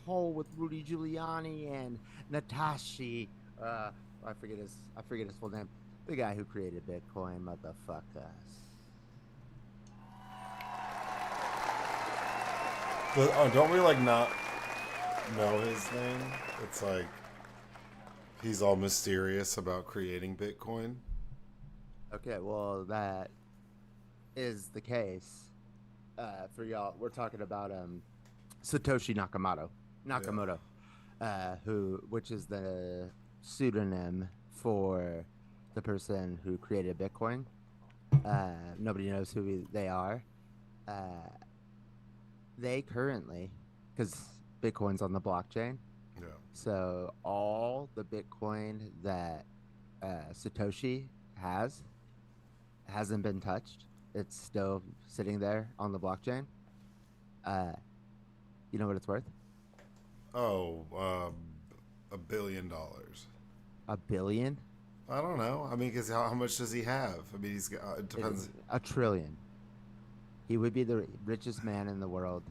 hole with Rudy Giuliani and Natashi. I forget his full name. The guy who created Bitcoin, motherfuckers. Don't we like not know his name? It's like he's all mysterious about creating Bitcoin. Okay, well that is the case. For y'all, we're talking about Satoshi Nakamoto. Yeah. Nakamoto, which is the pseudonym for the person who created Bitcoin. Nobody knows who they are. Uh, they currently, because Bitcoin's on the blockchain, Yeah. so all the Bitcoin that Satoshi has hasn't been touched. It's still sitting there on the blockchain. Uh, you know what it's worth? Oh, $1 billion. A billion? I don't know. I mean, because how much does he have? I mean, he's got. It depends. A trillion. He would be the richest man in the world.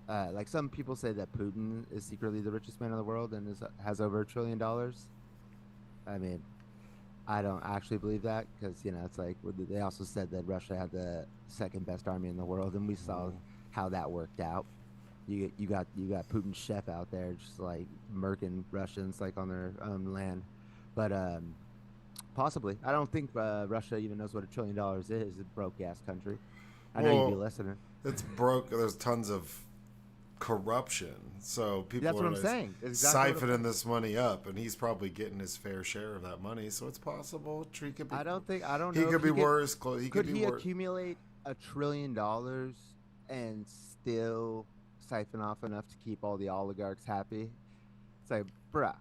Like some people say that Putin is secretly the richest man in the world and has over $1 trillion. I mean, I don't actually believe that because it's like they also said that Russia had the second best army in the world, and we saw how that worked out. You got Putin's chef out there just like murking Russians like on their own land, but possibly I don't think Russia even knows what $1 trillion is. It's a broke ass country. I know you'd be Well, listening. it's broke. There's tons of corruption, so That's people what are I'm just saying. Exactly what I'm siphoning saying. this money up, and he's probably getting his fair share of that money. So it's possible. Tree could be. I don't He know if could be he could. worse. He could Could be he worse. accumulate $1 trillion and still siphon off enough to keep all the oligarchs happy? It's like, bruh,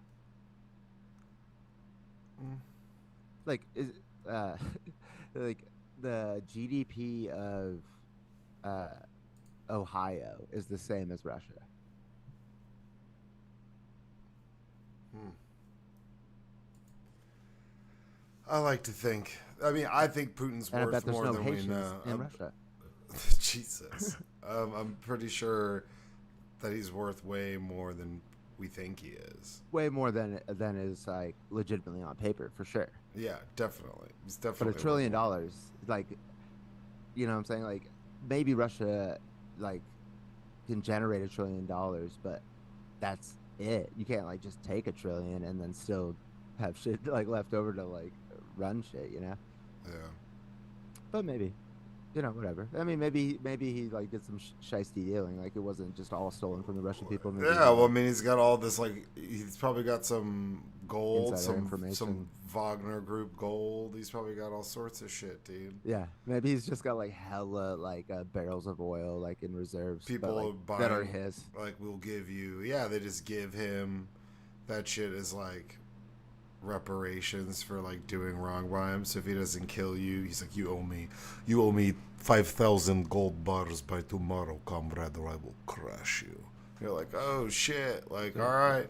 like is uh like the GDP of uh Ohio is the same as Russia. Hmm. I like to think. I mean, I think Putin's And I bet worth there's more no than we Haitians know. in Russia. Jesus. I'm pretty sure that he's worth way more than we think he is. Way more than is like legitimately on paper for sure. Yeah, definitely. He's But a definitely worth trillion more. dollars, like what I'm saying? Like maybe Russia like can generate $1 trillion, but that's it. You can't like just take 1 trillion and then still have shit like left over to like run shit. Yeah. But maybe, whatever. I mean, maybe he like did some shisty dealing. Like it wasn't just all stolen from the Russian people. Maybe Yeah, he well, I like mean, he's got all this, like, he's probably got some gold, insider some information. Wagner Group gold. He's probably got all sorts of shit, dude. Yeah, maybe he's just got like hella like barrels of oil like in reserves, but People like are that are buying, his. like, we'll give you, yeah, they just give him that shit as, like, reparations for, like, doing wrong by him. So if he doesn't kill you, he's like, you owe me 5,000 gold bars by tomorrow, comrade, or I will crush you. You're like, oh shit, like, all right.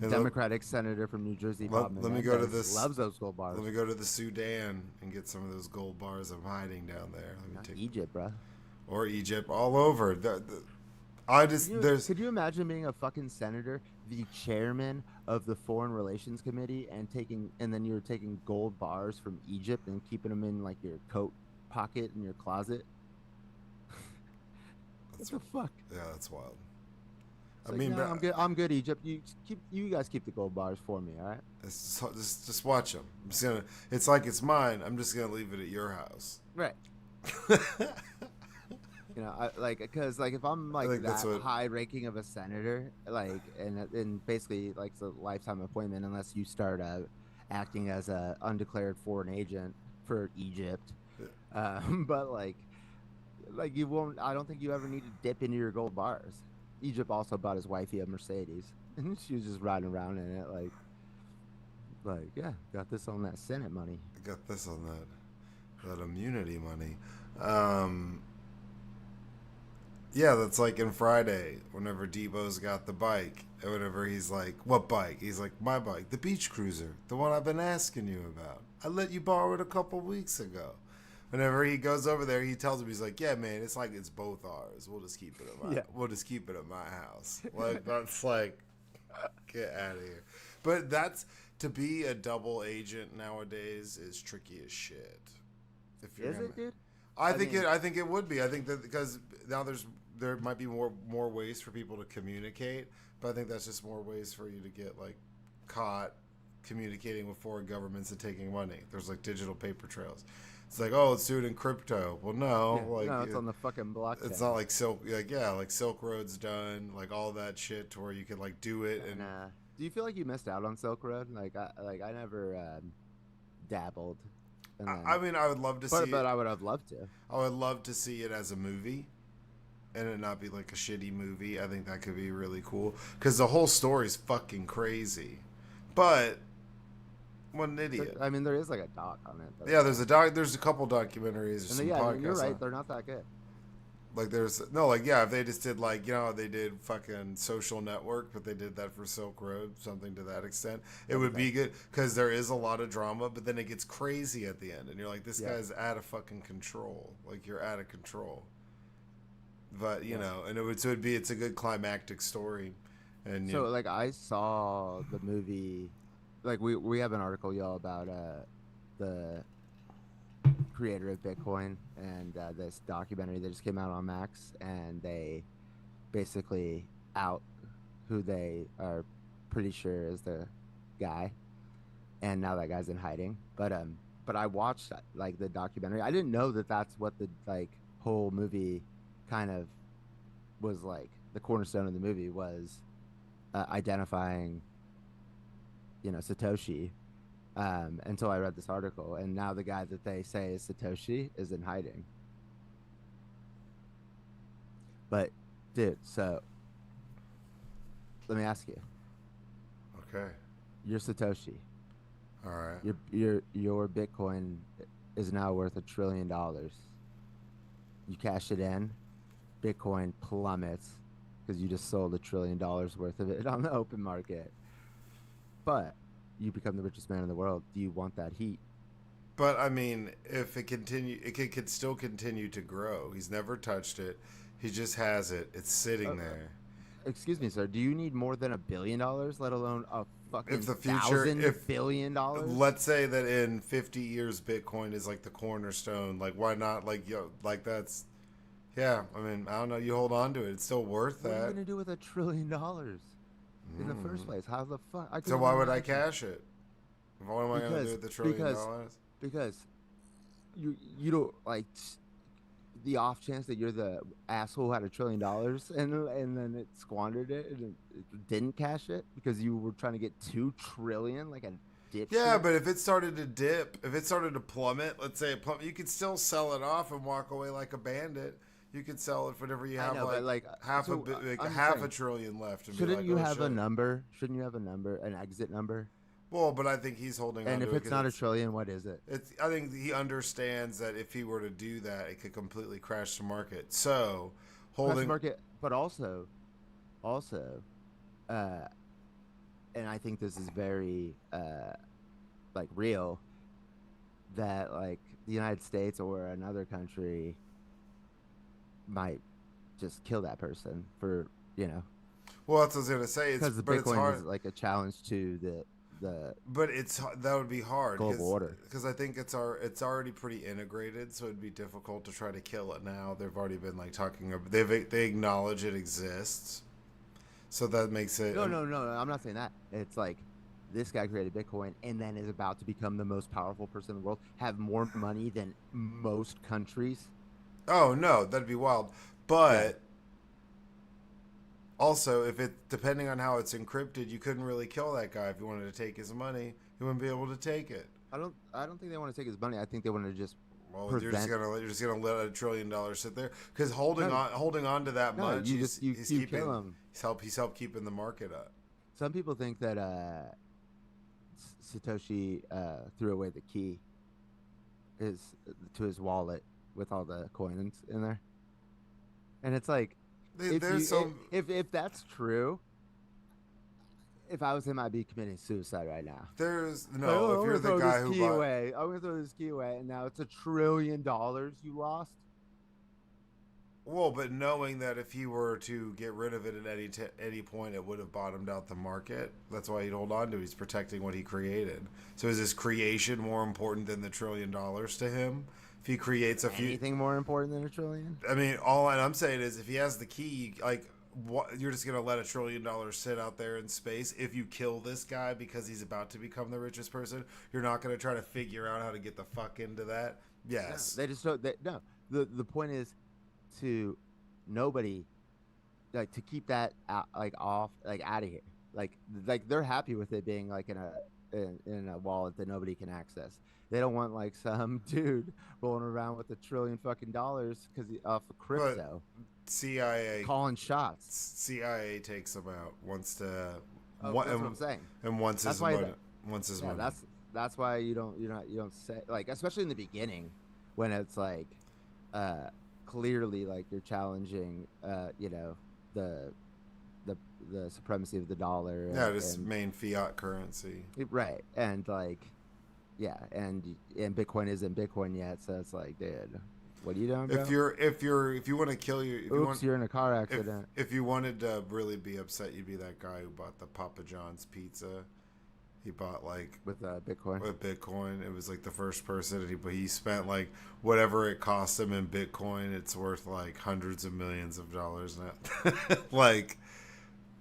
And Democratic senator from New Jersey, Bob let me go to Menendez, this. loves those gold Let bars. me go to the Sudan and get some of those gold bars I'm hiding down there. Let me Not take Egypt, bro. or Egypt, all over. I Could just you there's could you imagine being a fucking senator, the chairman of the Foreign Relations Committee, and then you're taking gold bars from Egypt and keeping them in like your coat pocket in your closet? What that's the fuck? yeah, that's wild. It's I like, mean, no, but I'm good. I'm good, Egypt. You guys keep the gold bars for me, all right? just watch them. I'm just gonna. It's like it's mine. I'm just gonna leave it at your house. Right. Because like if I'm I like think that's that what. high ranking of a senator, like, and basically like it's a lifetime appointment unless you start acting as a undeclared foreign agent for Egypt. But like you won't. I don't think you ever need to dip into your gold bars. Egypt also bought his wifey a Mercedes, and she was just riding around in it, yeah, got this on that Senate money. I got this on that immunity money. Um, Yeah, that's like in Friday, whenever Debo's got the bike, and whenever he's like, what bike? He's like, my bike, the beach cruiser, the one I've been asking you about. I let you borrow it a couple weeks ago. Whenever he goes over there, he tells him, he's like, "Yeah, man, it's like it's both ours. Yeah. We'll just keep it at my house." Like that's like, get out of here. But that's to be a double agent nowadays is tricky as shit. If you're Is it, gonna, dude? I I think mean, it. I think it would be. I think that because now there might be more ways for people to communicate, but I think that's just more ways for you to get like caught communicating with foreign governments and taking money. There's like digital paper trails. It's like, oh, let's do it in crypto. Well, no, yeah. like No, it's on the fucking it's blockchain. not like like Silk Road's done, like all that shit to where you can like do it And and do you feel like you missed out on Silk Road? I never dabbled, and I then mean, I would love to but see it. I would have loved to. I would love to see it as a movie and it not be like a shitty movie. I think that could be really cool because the whole story's fucking crazy. But what an idiot! I mean, there is like a doc on it, Yeah, there's a couple documentaries or and some yeah, you're podcasts right. on. They're not that good. Like there's no like yeah, if they just did like they did fucking Social Network, but they did that for Silk Road, something to that extent, it That'd would be be good because there is a lot of drama, but then it gets crazy at the end, and you're like, this Yeah. guy's out of fucking control. Like you're out of control. But you Yeah. know, and it's a good climactic story, and So like I saw the movie, like we have an article y'all about the creator of Bitcoin and this documentary that just came out on Max, and they basically out who they are pretty sure is the guy, and now that guy's in hiding. But I watched like the documentary. I didn't know that that's what the like whole movie kind of was like. The cornerstone of the movie was identifying, Satoshi. Until I read this article, and now the guy that they say is Satoshi is in hiding. But dude, so let me ask you: okay, you're Satoshi. all right. Your Bitcoin is now worth $1 trillion. You cash it in, Bitcoin plummets because you just sold $1 trillion worth of it on the open market. But you become the richest man in the world. Do you want that heat? But I mean, if it could still continue to grow. He's never touched it. He just has it. It's Uh, sitting uh, there. excuse me, sir. Do you need more than $1 billion, let alone a If fucking the future, thousand if billion dollars? let's say that in 50 years Bitcoin is like the cornerstone, like why not like like that's yeah, I mean, I don't know, you hold on to it. It's still worth What are you that. gonna do with $1 trillion in the first place? How the fuck? I So couldn't why even would I imagine. cash it? What am I going to do Because with the trillion because dollars? because you don't like the off chance that you're the asshole who had $1 trillion and then it squandered it and it didn't cash it because you were trying to get 2 trillion like a Yeah, dipshit. but if it started to dip, if it started to plummet, let's say it plummet, you could still sell it off and walk away like a bandit. You could sell it for whenever you I have know, but like like, half a so bit, like I'm just half a saying, trillion left, and be shouldn't like, you oh have a shit. number? Shouldn't you have a number, an exit number? Well, but I think he's holding And on if to it it's because not a trillion, what is it? it's. I think he understands that if he were to do that, it could completely crash the market. So Crash the holding. market, but also, uh, and I think this is very like real that like the United States or another country might just kill that person for Well, that's what I was gonna say. because the But it's Bitcoin is hard. like a challenge to the But that would be hard global order. because I think it's already pretty integrated, so it'd be difficult to try to kill it now. They've already been like talking about they acknowledge it exists, so that makes it. No, no, no, no. I'm not saying that. It's like this guy created Bitcoin and then is about to become the most powerful person in the world, have more money than most countries. Oh no, that'd be wild. Yeah. But also, if it depending on how it's encrypted, you couldn't really kill that guy if you wanted to take his money. He wouldn't be able to take it. I don't think they want to take his money. I think they want to just Well, prevent. you're just gonna let $1 trillion sit there because No, holding on to that no, much, you just he's you kill keeping him. he's helped keeping the market up. Some people think that Satoshi threw away the key his to his wallet with all the coins in there. And it's like if There's you some if that's true, If I was him, I'd be committing suicide right now. There's Like, no, oh, if I'm you're gonna the throw guy this who key bought, away. I'm gonna throw this key away, and now it's $1 trillion you lost. well, but knowing that if he were to get rid of it at any point, it would have bottomed out the market. That's why he'd hold on to it. He's protecting what he created. So is his creation more important than the $1 trillion to him? If he creates a few, Anything more important than a trillion? I mean, all I'm saying is if he has the key, like, what, you're just gonna let $1 trillion sit out there in space. If you kill this guy because he's about to become the richest person, you're not gonna try to figure out how to get the fuck into that. No, Yes, they just don't. No, the point is to nobody like to keep that out, like off, like out of here. Like they're happy with it being like in a wallet that nobody can access. They don't want like some dude rolling around with $1 trillion fucking dollars because off of but crypto CIA calling shots. CIA takes him out. Wants to, Oh, that's what I'm saying. and wants That's his why money. Wants his yeah, money. that's why you don't say like, especially in the beginning when it's like uh clearly like you're challenging the the the supremacy of the dollar Yeah, this and main fiat currency. right, and like yeah, and Bitcoin isn't Bitcoin yet, so it's like, dude, what are you doing, bro? If you want to kill your, if you Oops, want, you're in a car accident. if you wanted to really be upset, you'd be that guy who bought the Papa John's pizza. He bought like With Bitcoin. with Bitcoin. It was like the first person, and he spent like whatever it cost him in Bitcoin. It's worth like hundreds of millions of dollars now. Like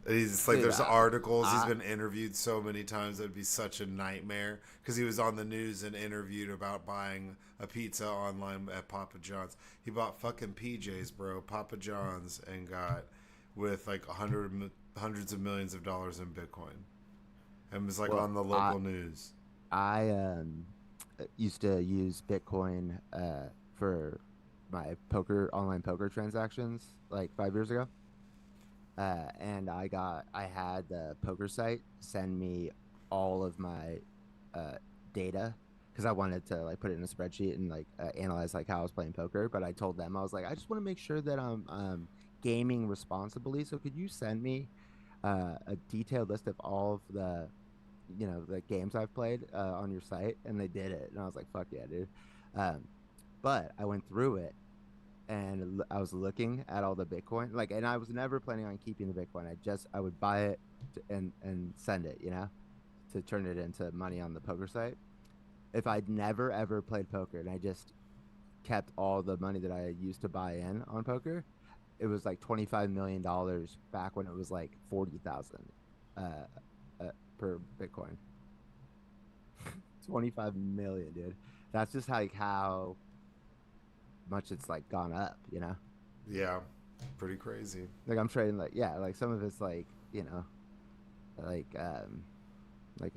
he's like, Dude, there's articles. He's I been interviewed so many times. It'd be such a nightmare because he was on the news and interviewed about buying a pizza online at Papa John's. He bought fucking PJs, bro, Papa John's, and got with like hundreds of millions of dollars in Bitcoin, and was like well on the local news. I used to use Bitcoin for my online poker transactions like 5 years ago. And I had the poker site send me all of my uh, data because I wanted to like put it in a spreadsheet and like analyze like how I was playing poker. But I told them I was like, I just want to make sure that I'm gaming responsibly. So could you send me a detailed list of all of the games I've played on your site? And they did it, and I was like, fuck yeah, dude. Um, but I went through it and I was looking at all the Bitcoin, like, and I was never planning on keeping the Bitcoin. I would buy it and send it, to turn it into money on the poker site. If I'd never ever played poker and I just kept all the money that I used to buy in on poker, it was like $25 million back when it was like 40,000 uh, per Bitcoin. 25 million, dude. That's just like how much it's like gone up, Yeah, pretty crazy. like I'm trading like, yeah, like some of it's like, like like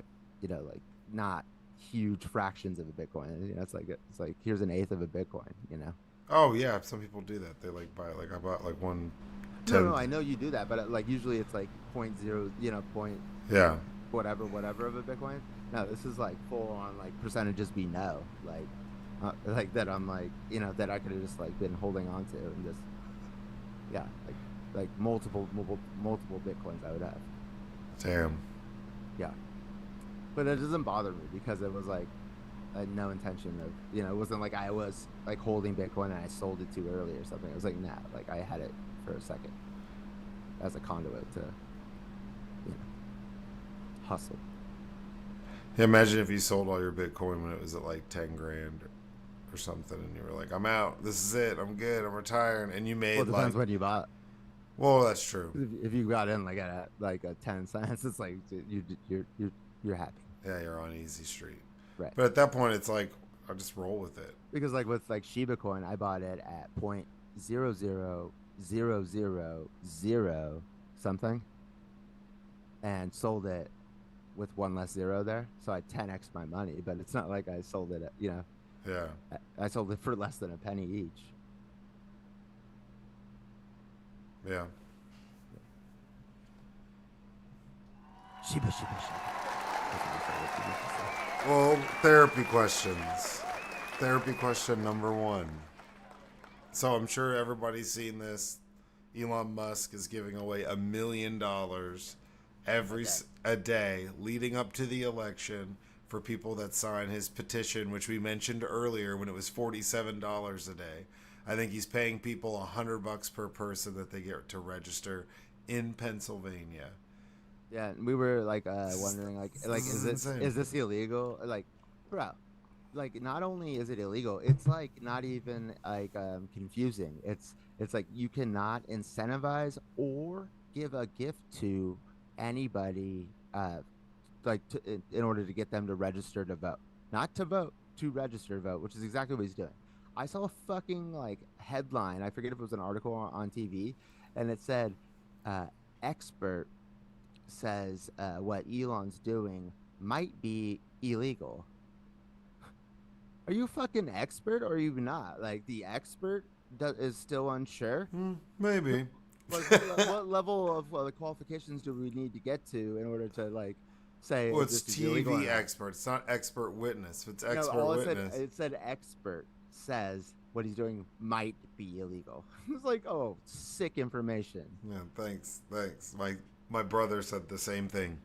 like not huge fractions of a Bitcoin. It's like here's an eighth of a Bitcoin. Oh yeah, some people do that. They like buy, like I bought like one No, 10. I know you do that, but like usually it's like point zero, point Yeah, whatever of a Bitcoin. No, this is like full on like percentages we know, like that I'm like, that I could have just like been holding on to and just, yeah, like multiple Bitcoins I would have. damn. Yeah. But it doesn't bother me because it was like I had no intention of, it wasn't like I was like holding Bitcoin and I sold it too early or something. It was like, nah, like I had it for a second as a conduit to, hustle. Yeah, imagine if you sold all your Bitcoin when it was at like 10 grand or something, and you were like, "I'm out. This is it. I'm good. I'm retiring." And you made Well, it depends like, when you bought. well, that's true. If you got in like at like a 10 cents, it's like you're happy, Yeah, you're on easy street. right? But at that point, it's like, I just roll with it. Because like with like Shiba Coin, I bought it at point 0.00000 something, and sold it with one less zero there, so I 10x my money. But it's not like I sold it at, Yeah, I sold it for less than a penny each. yeah. Shiba Shiba Shiba. That's what my favorite thing is to say. Well, therapy questions. Therapy question number one. So I'm sure everybody's seen this. Elon Musk is giving away $1 million a day. a day leading up to the election for people that sign his petition, which we mentioned earlier when it was $47 a day. I think he's paying people $100 per person that they get to register in Pennsylvania. Yeah, and we were like This wondering this is insane. is this illegal? Like, bro, like not only is it illegal, it's like not even like confusing. It's like you cannot incentivize or give a gift to anybody in order to get them to register to vote. Not to vote, to register to vote, which is exactly what he's doing. I saw a fucking like headline. I forget if it was an article on TV, and it said uh expert says what Elon's doing might be illegal. Are you fucking expert or are you not? Like the expert is still unsure. Maybe. Like what level of qualifications do we need to get to in order to like say Well, if it's this is illegal or TV not? expert. It's not expert witness. If it's No, expert all witness, it said expert says what he's doing might be illegal. It's like, oh, sick information. yeah. Thanks. My brother said the same thing.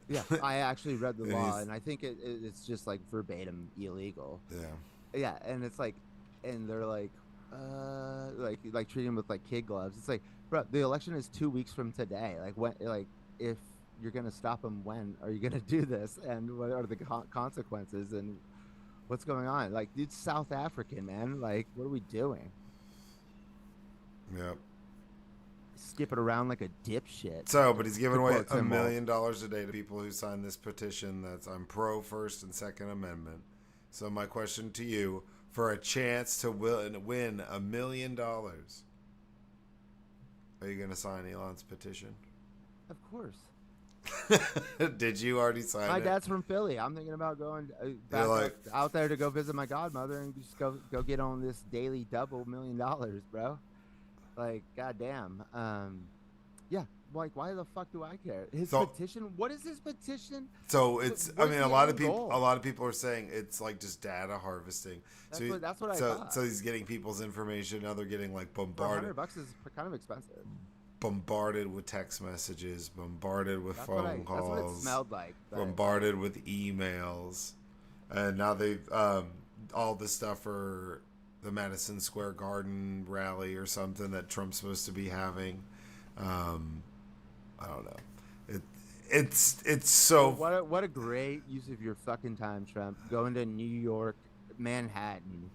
Yeah, I actually read the And law, he's and I think it's just like verbatim illegal. yeah. Yeah, and it's like, and they're like treating him with like kid gloves. It's like, bro, the election is 2 weeks from today. Like when, like if you're gonna stop him, when are you gonna do this, and what are the consequences, and what's going on? Like, dude's South African, man. Like, what are we doing? Yep. Skip it around like a dipshit. So, but he's giving To away quote $1 Tim Walz. million a day to people who sign this petition. That's I'm pro First and Second Amendment. So my question to you, for a chance to win $1 million, are you going to sign Elon's petition? Of course. Did you already sign My it? dad's from Philly. I'm thinking about going back out there to go visit my godmother and just go get on this daily double $1 million, bro. Like, goddamn. Yeah. Like, why the fuck do I care? His So- petition. What is his petition? So it's. What I is mean, the a lot of end people. goal? A lot of people are saying it's like just data harvesting. That's what I so thought. so he's getting people's information. Now they're getting like For bombarded, $100 is kind of expensive. bombarded with text messages, bombarded with That's phone That's what it calls, smelled like. But, bombarded with emails, and now they've all this stuff for the Madison Square Garden rally or something that Trump's supposed to be having. I don't know. It's so. What a great use of your fucking time, Trump. Going to New York, Manhattan,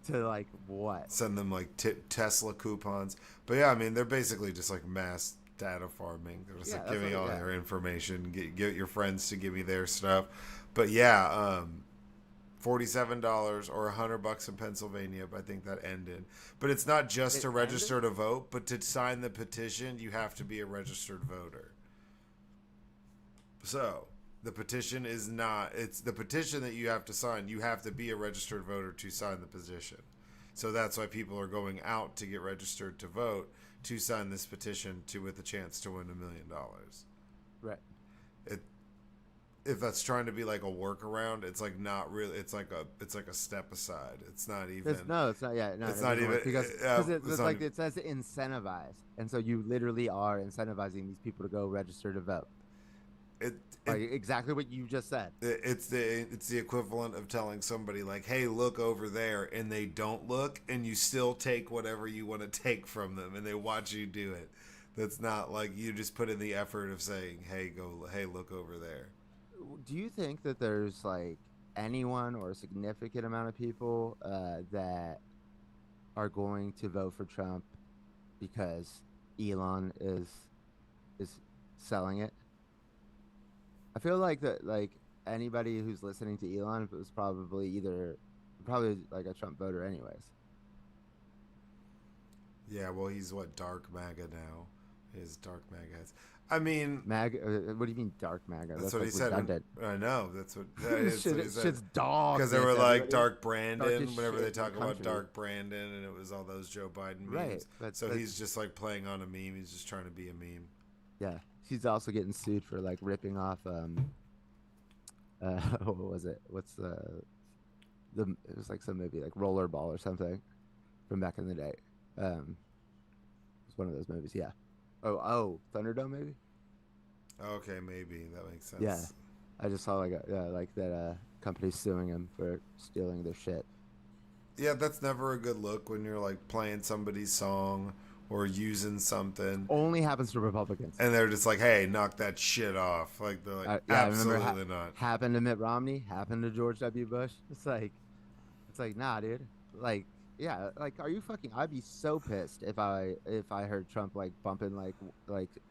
to like what? Send them like Tesla coupons. But yeah, I mean, they're basically just like mass data farming. They're just Yeah, like that's giving what- all yeah. their information. Get your friends to give me their stuff. But yeah, $47 or $100 in Pennsylvania. But I think that ended. But it's not just It to register to vote, but to sign the petition, you have to be a registered voter. So the petition is not. It's the petition that you have to sign. You have to be a registered voter to sign the petition. So that's why people are going out to get registered to vote to sign this petition to with a chance to win $1 million. Right. If that's trying to be like a workaround, it's like not really. It's like a step aside. It's not even. It's not. Yeah, no, It's it not doesn't work even- because it's it's not like even- it says incentivize, and so you literally are incentivizing these people to go register to vote. Like exactly what you just said. It's the equivalent of telling somebody like, "Hey, look over there," and they don't look, and you still take whatever you want to take from them, and they watch you do it. That's not like you just put in the effort of saying, "Hey, look over there." Do you think that there's like anyone or a significant amount of people that are going to vote for Trump because Elon is selling it? I feel like that like anybody who's listening to Elon was probably like a Trump voter anyways. Yeah, well, he's dark MAGA now. His dark MAGA heads. I mean, What do you mean dark MAGA? that's what he said. redundant. I know. That's what he said. Shit's dog. Because they were shit, like everybody. Dark Brandon, Darkest whenever shit they in talk the about country. Dark Brandon, and it was all those Joe Biden memes. Right, but So that's- he's just like playing on a meme. He's just trying to be a meme. Yeah, he's also getting sued for like ripping off what was it? What's it was like some movie like Rollerball or something from back in the day. It's one of those movies, yeah. Oh, Thunderdome maybe? Okay, maybe that makes Yeah, sense. I just saw like like that company suing him for stealing their shit. Yeah, that's never a good look when you're like playing somebody's song or using something, Only happens to Republicans. and they're just like, "Hey, knock that shit off." Like they're like, Yeah, I remember "Absolutely not." happened to Mitt Romney, happened to George W. Bush. It's like, nah, dude. Like, yeah, like, are you fucking? I'd be so pissed if I heard Trump like bumping like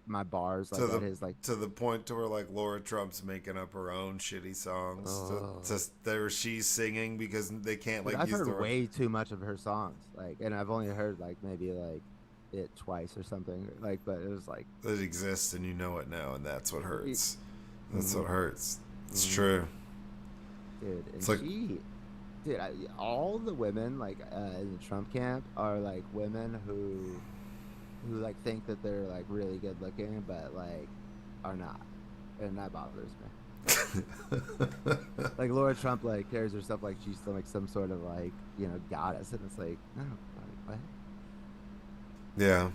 my bars To like at the his like. to the point to where like Laura Trump's making up her own shitty songs Oh, where she's singing because they can't dude, like I've use heard the way too much of her songs. Like, and I've only heard like maybe like it twice or something. Like, but it was like, that exists and you know it now, and that's what hurts. That's mm-hmm, what hurts. It's mm-hmm, true. dude, and It's like dude, all the women like in the Trump camp are like women who like think that they're like really good looking, but like are not, and that bothers me. Like Laura Trump like carries herself like she's like some sort of like goddess, and it's like no, like, what? yeah,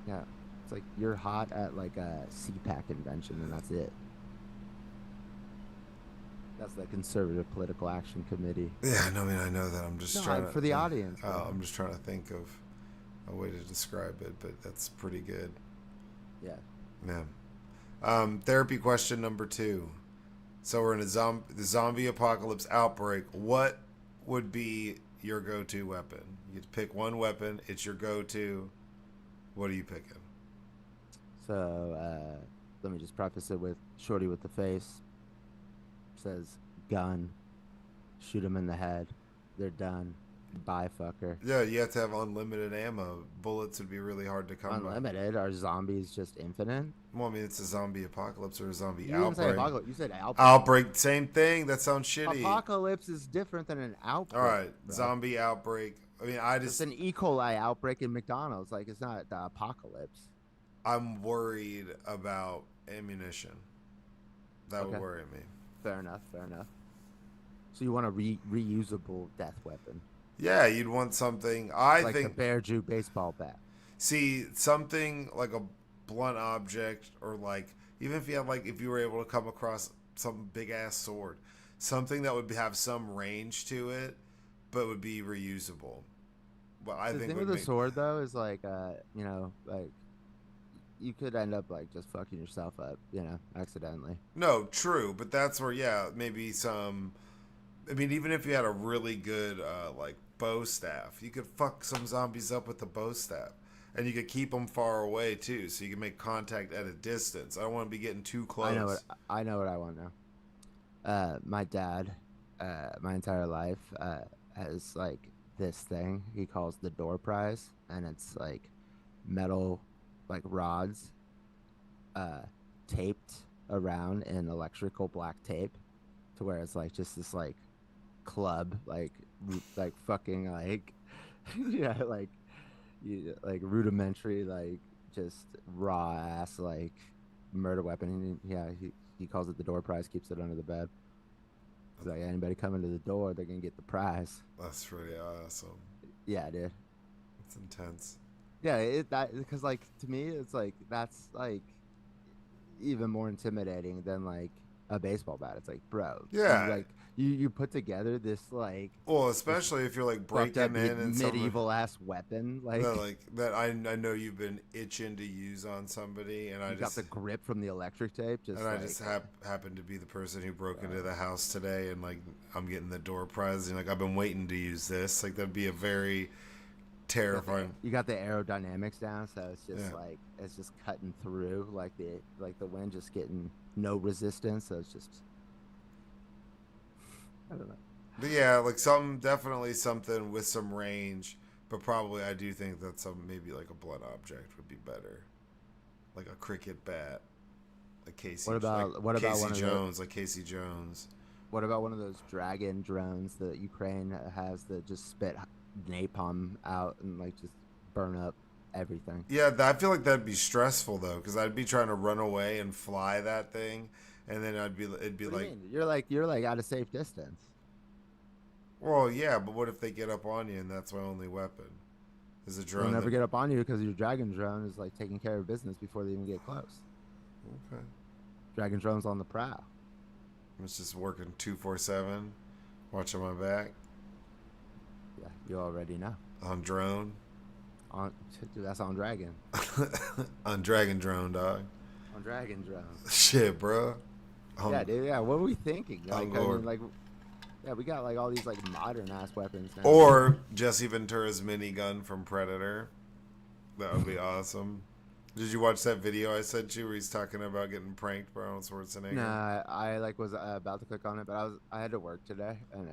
Yeah, it's like you're hot at like a CPAC convention, and that's it. That's the Conservative Political Action Committee. yeah. No, I mean I know that. I'm just No, trying for to. the audience, bro. I'm just trying to think of a way to describe it, but that's pretty good. Yeah. Yeah. Therapy question number 2. So we're in the zombie apocalypse outbreak. What would be your go-to weapon? You get to pick one weapon. It's your go-to. What are you picking? So let me just preface it with Shorty with the face says gun, shoot him in the head. They're done. Bye, fucker. Yeah, you have to have unlimited ammo. Bullets would be really hard to come by. Unlimited. Are zombies just infinite? Well, I mean, it's a zombie apocalypse or a zombie You didn't say outbreak. apocalypse. You said outbreak. Outbreak, same thing. That sounds shitty. Apocalypse is different than an All outbreak, right, bro. zombie outbreak. I mean, I It's just an E. coli outbreak in McDonald's. Like it's not the apocalypse. I'm worried about ammunition. That would Okay, worry me. fair enough. Fair enough. So you want a reusable death weapon, Yeah, you'd want something. I like the think. Bear Jew baseball bat. See, something like a blunt object, or like even if you had like if you were able to come across some big ass sword, something that would have some range to it, but would be reusable. Well, I The think thing would with a make. sword though is like like you could end up like just fucking yourself up, accidentally. No, true, but that's where yeah, maybe some. I mean, even if you had a really good like bow staff, you could fuck some zombies up with the bow staff, and you could keep them far away too, so you can make contact at a distance. I don't want to be getting too I know what close. I know what I want now. My dad, my entire life, has like this thing he calls the door prize, and it's like metal, like rods, uh, taped around in electrical black tape, to where it's like just this like club, like fucking like, yeah, like like rudimentary, like just raw ass like murder weapon. And yeah, he calls it the door prize, keeps it under the bed. He's like, anybody coming to the door, they're gonna get the prize. That's pretty awesome. Yeah, dude. It's intense. Yeah, that because like to me, it's like that's like even more intimidating than like a baseball bat. It's like, bro, you Yeah. like you put together Well, this especially if you're like fucked up breaking in and someone medieval ass weapon. that Like like that I know you've been itching to use on somebody, and you got the grip from the electric tape, just I like just happened to be the person who broke into uh, the house today, and like I'm getting the door prize, and like I've been waiting to use this. Like that'd be a very terrifying. you got the aerodynamics down, so it's just Yeah. like it's just cutting through like the wind just getting no resistance, so it's just I don't know. But yeah, like some definitely something with some range, but probably I do think that some maybe like a blunt object would be better, like a cricket bat, like What about Casey one of the Jones, like Casey Jones. what about one of those dragon drones that Ukraine has that just spit napalm out and like just burn up everything? Yeah, I feel like that'd be stressful though, because I'd be trying to run away and fly that thing, and then it'd be What do you like, mean? You're like out of safe distance. well, yeah, but what if they get up on you and that's my only weapon? Is a They'll drone never that? get up on you because your dragon drone is like taking care of business before they even get close. Okay. Dragon drones on the prowl. I was just working 247, watching my back Yeah, you already know. on drone. On dude, that's on Dragon. On Dragon Drone, dog. On Dragon drone. Shit, bro. Yeah, dude. Yeah, what were we thinking? On Like, I Lord. mean, like, yeah, we got like all these like modern ass weapons now. Or Jesse Ventura's minigun from Predator. That would be awesome. Did you watch that video I sent you where he's talking about getting pranked by Arnold Schwarzenegger? Nah, I like was about to click on it, but I had to work today, and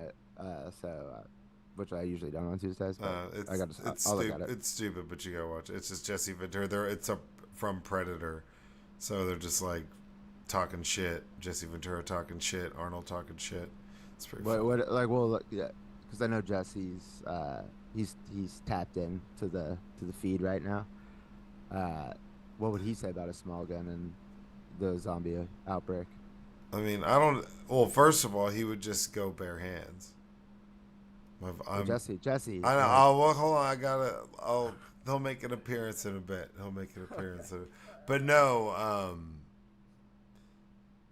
which I usually don't on Tuesdays. But I got to. I'll look at it. It's stupid, but you gotta watch it. It's just Jesse Ventura. It's from Predator, so they're just like talking shit. Jesse Ventura talking shit. Arnold talking shit. It's pretty. What like well look, yeah, because I know Jesse's he's tapped in to the feed right now. What would he say about a small gun and the zombie outbreak? I mean, I don't. Well, first of all, he would just go bare hands. Jesse. I know. Oh, well, hold on. He'll make an appearance in a bit. But no.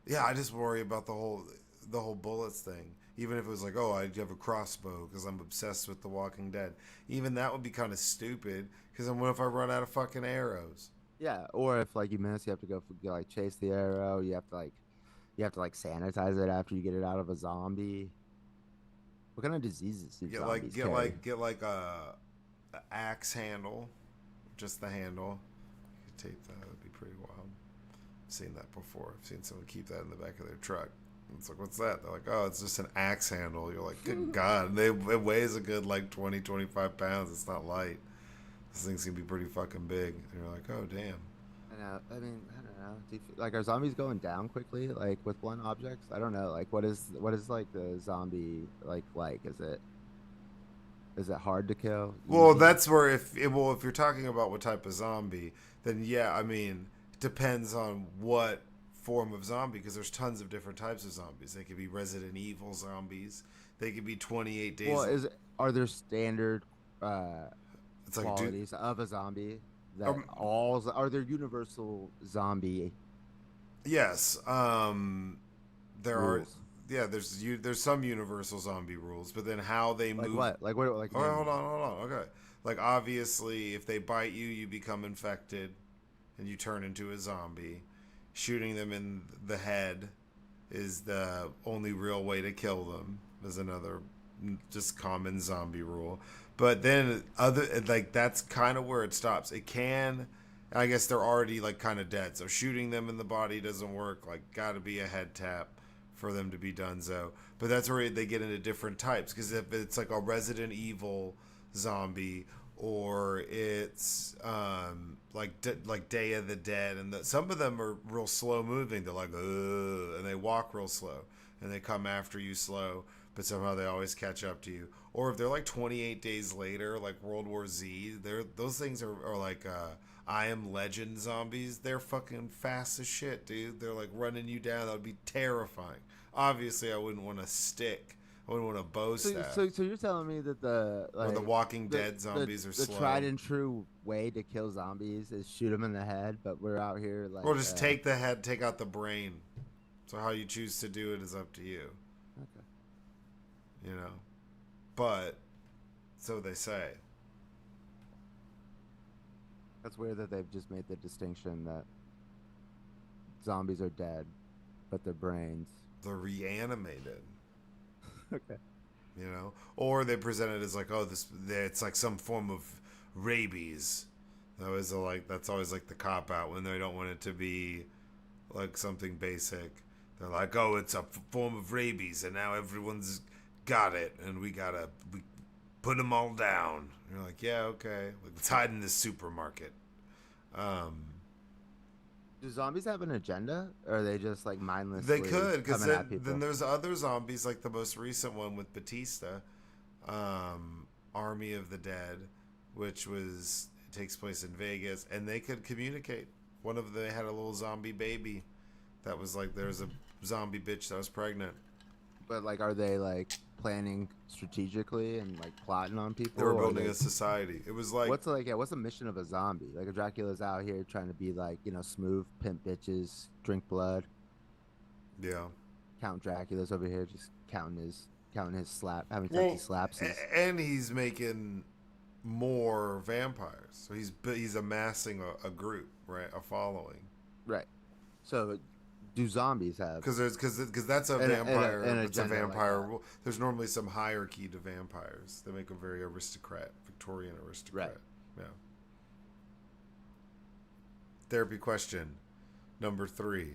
Yeah, I just worry about the whole bullets thing. Even if it was like, oh, I have a crossbow because I'm obsessed with The Walking Dead. Even that would be kind of stupid because then what if I run out of fucking arrows? Yeah, or if like you miss, you have to go like chase the arrow. You have to like sanitize it after you get it out of a zombie. What kind of diseases do zombies carry? Get like a axe handle, just the handle. You could tape that. That'd be pretty wild. I've seen that before. I've seen someone keep that in the back of their truck. It's like, what's that? They're like, oh, it's just an axe handle. You're like, good God. It weighs a good like 20, 25 pounds. It's not light. This thing's going to be pretty fucking big. And you're like, oh, damn. I know. I mean, I don't know. Like, are zombies going down quickly, like with blunt objects? I don't know. Like, what is like the zombie like? Is it hard to kill? Well, Easy? that's where if you're talking about what type of zombie, then yeah, I mean, it depends on what form of zombie because there's tons of different types of zombies. They could be Resident Evil zombies. They could be 28 days. Well, are there standard It's like, qualities of a zombie that are there universal zombie? Yes, there rules? are. Yeah, there's some universal zombie rules, but then how they Like move. what? Like what? Like Oh, hold on. Okay, like obviously, if they bite you, you become infected, and you turn into a zombie. Shooting them in the head is the only real way to kill them. Is another just common zombie rule. But then that's kind of where it stops. It can, I guess they're already like kind of dead. So shooting them in the body doesn't work. Like got to be a head tap for them to be donezo. But that's where they get into different types. Because if it's like a Resident Evil zombie or it's like Day of the Dead, and some of them are real slow moving. They're like, ugh, and they walk real slow, and they come after you slow, but somehow they always catch up to you. Or if they're like 28 days later, like World War Z, those things are like I Am Legend zombies. They're fucking fast as shit, dude. They're like running you down. That would be terrifying. Obviously, I wouldn't want to stick. I wouldn't want to bow staff. So you're telling me that or the Walking Dead zombies are slow. The tried and true way to kill zombies is shoot them in the head, but we're out here like. Or just take the head, take out the brain. So how you choose to do it is up to you. Okay. You know, but so they say. That's weird that they've just made the distinction that zombies are dead, but their brains. They're reanimated. Okay. You know, or they present it as like, oh, it's like some form of rabies. That's always like the cop out when they don't want it to be like something basic. They're like, oh, it's a form of rabies, and now everyone's got it, and we put them all down. And you're like, yeah, okay, like it's hiding in the supermarket. Do zombies have an agenda, or are they just like mindlessly? They could, because then there's other zombies, like the most recent one with Batista, Army of the Dead, which takes place in Vegas, and they could communicate. They had a little zombie baby, that was like there's a zombie bitch that was pregnant. But like, are they like planning strategically and like plotting on people? They were building a society. It was like what's the mission of a zombie? Like, if Dracula's out here trying to be like, smooth, pimp bitches, drink blood. Yeah. Count Dracula's over here just counting his slap, how many times he Well, slaps his. and he's making more vampires, so he's amassing a group, right? A following. Right. So, do zombies have Because that's a an vampire. It's a agenda like that? vampire. There's normally some hierarchy to vampires. They make them very Victorian Right. aristocrat. Yeah. Therapy question number 3.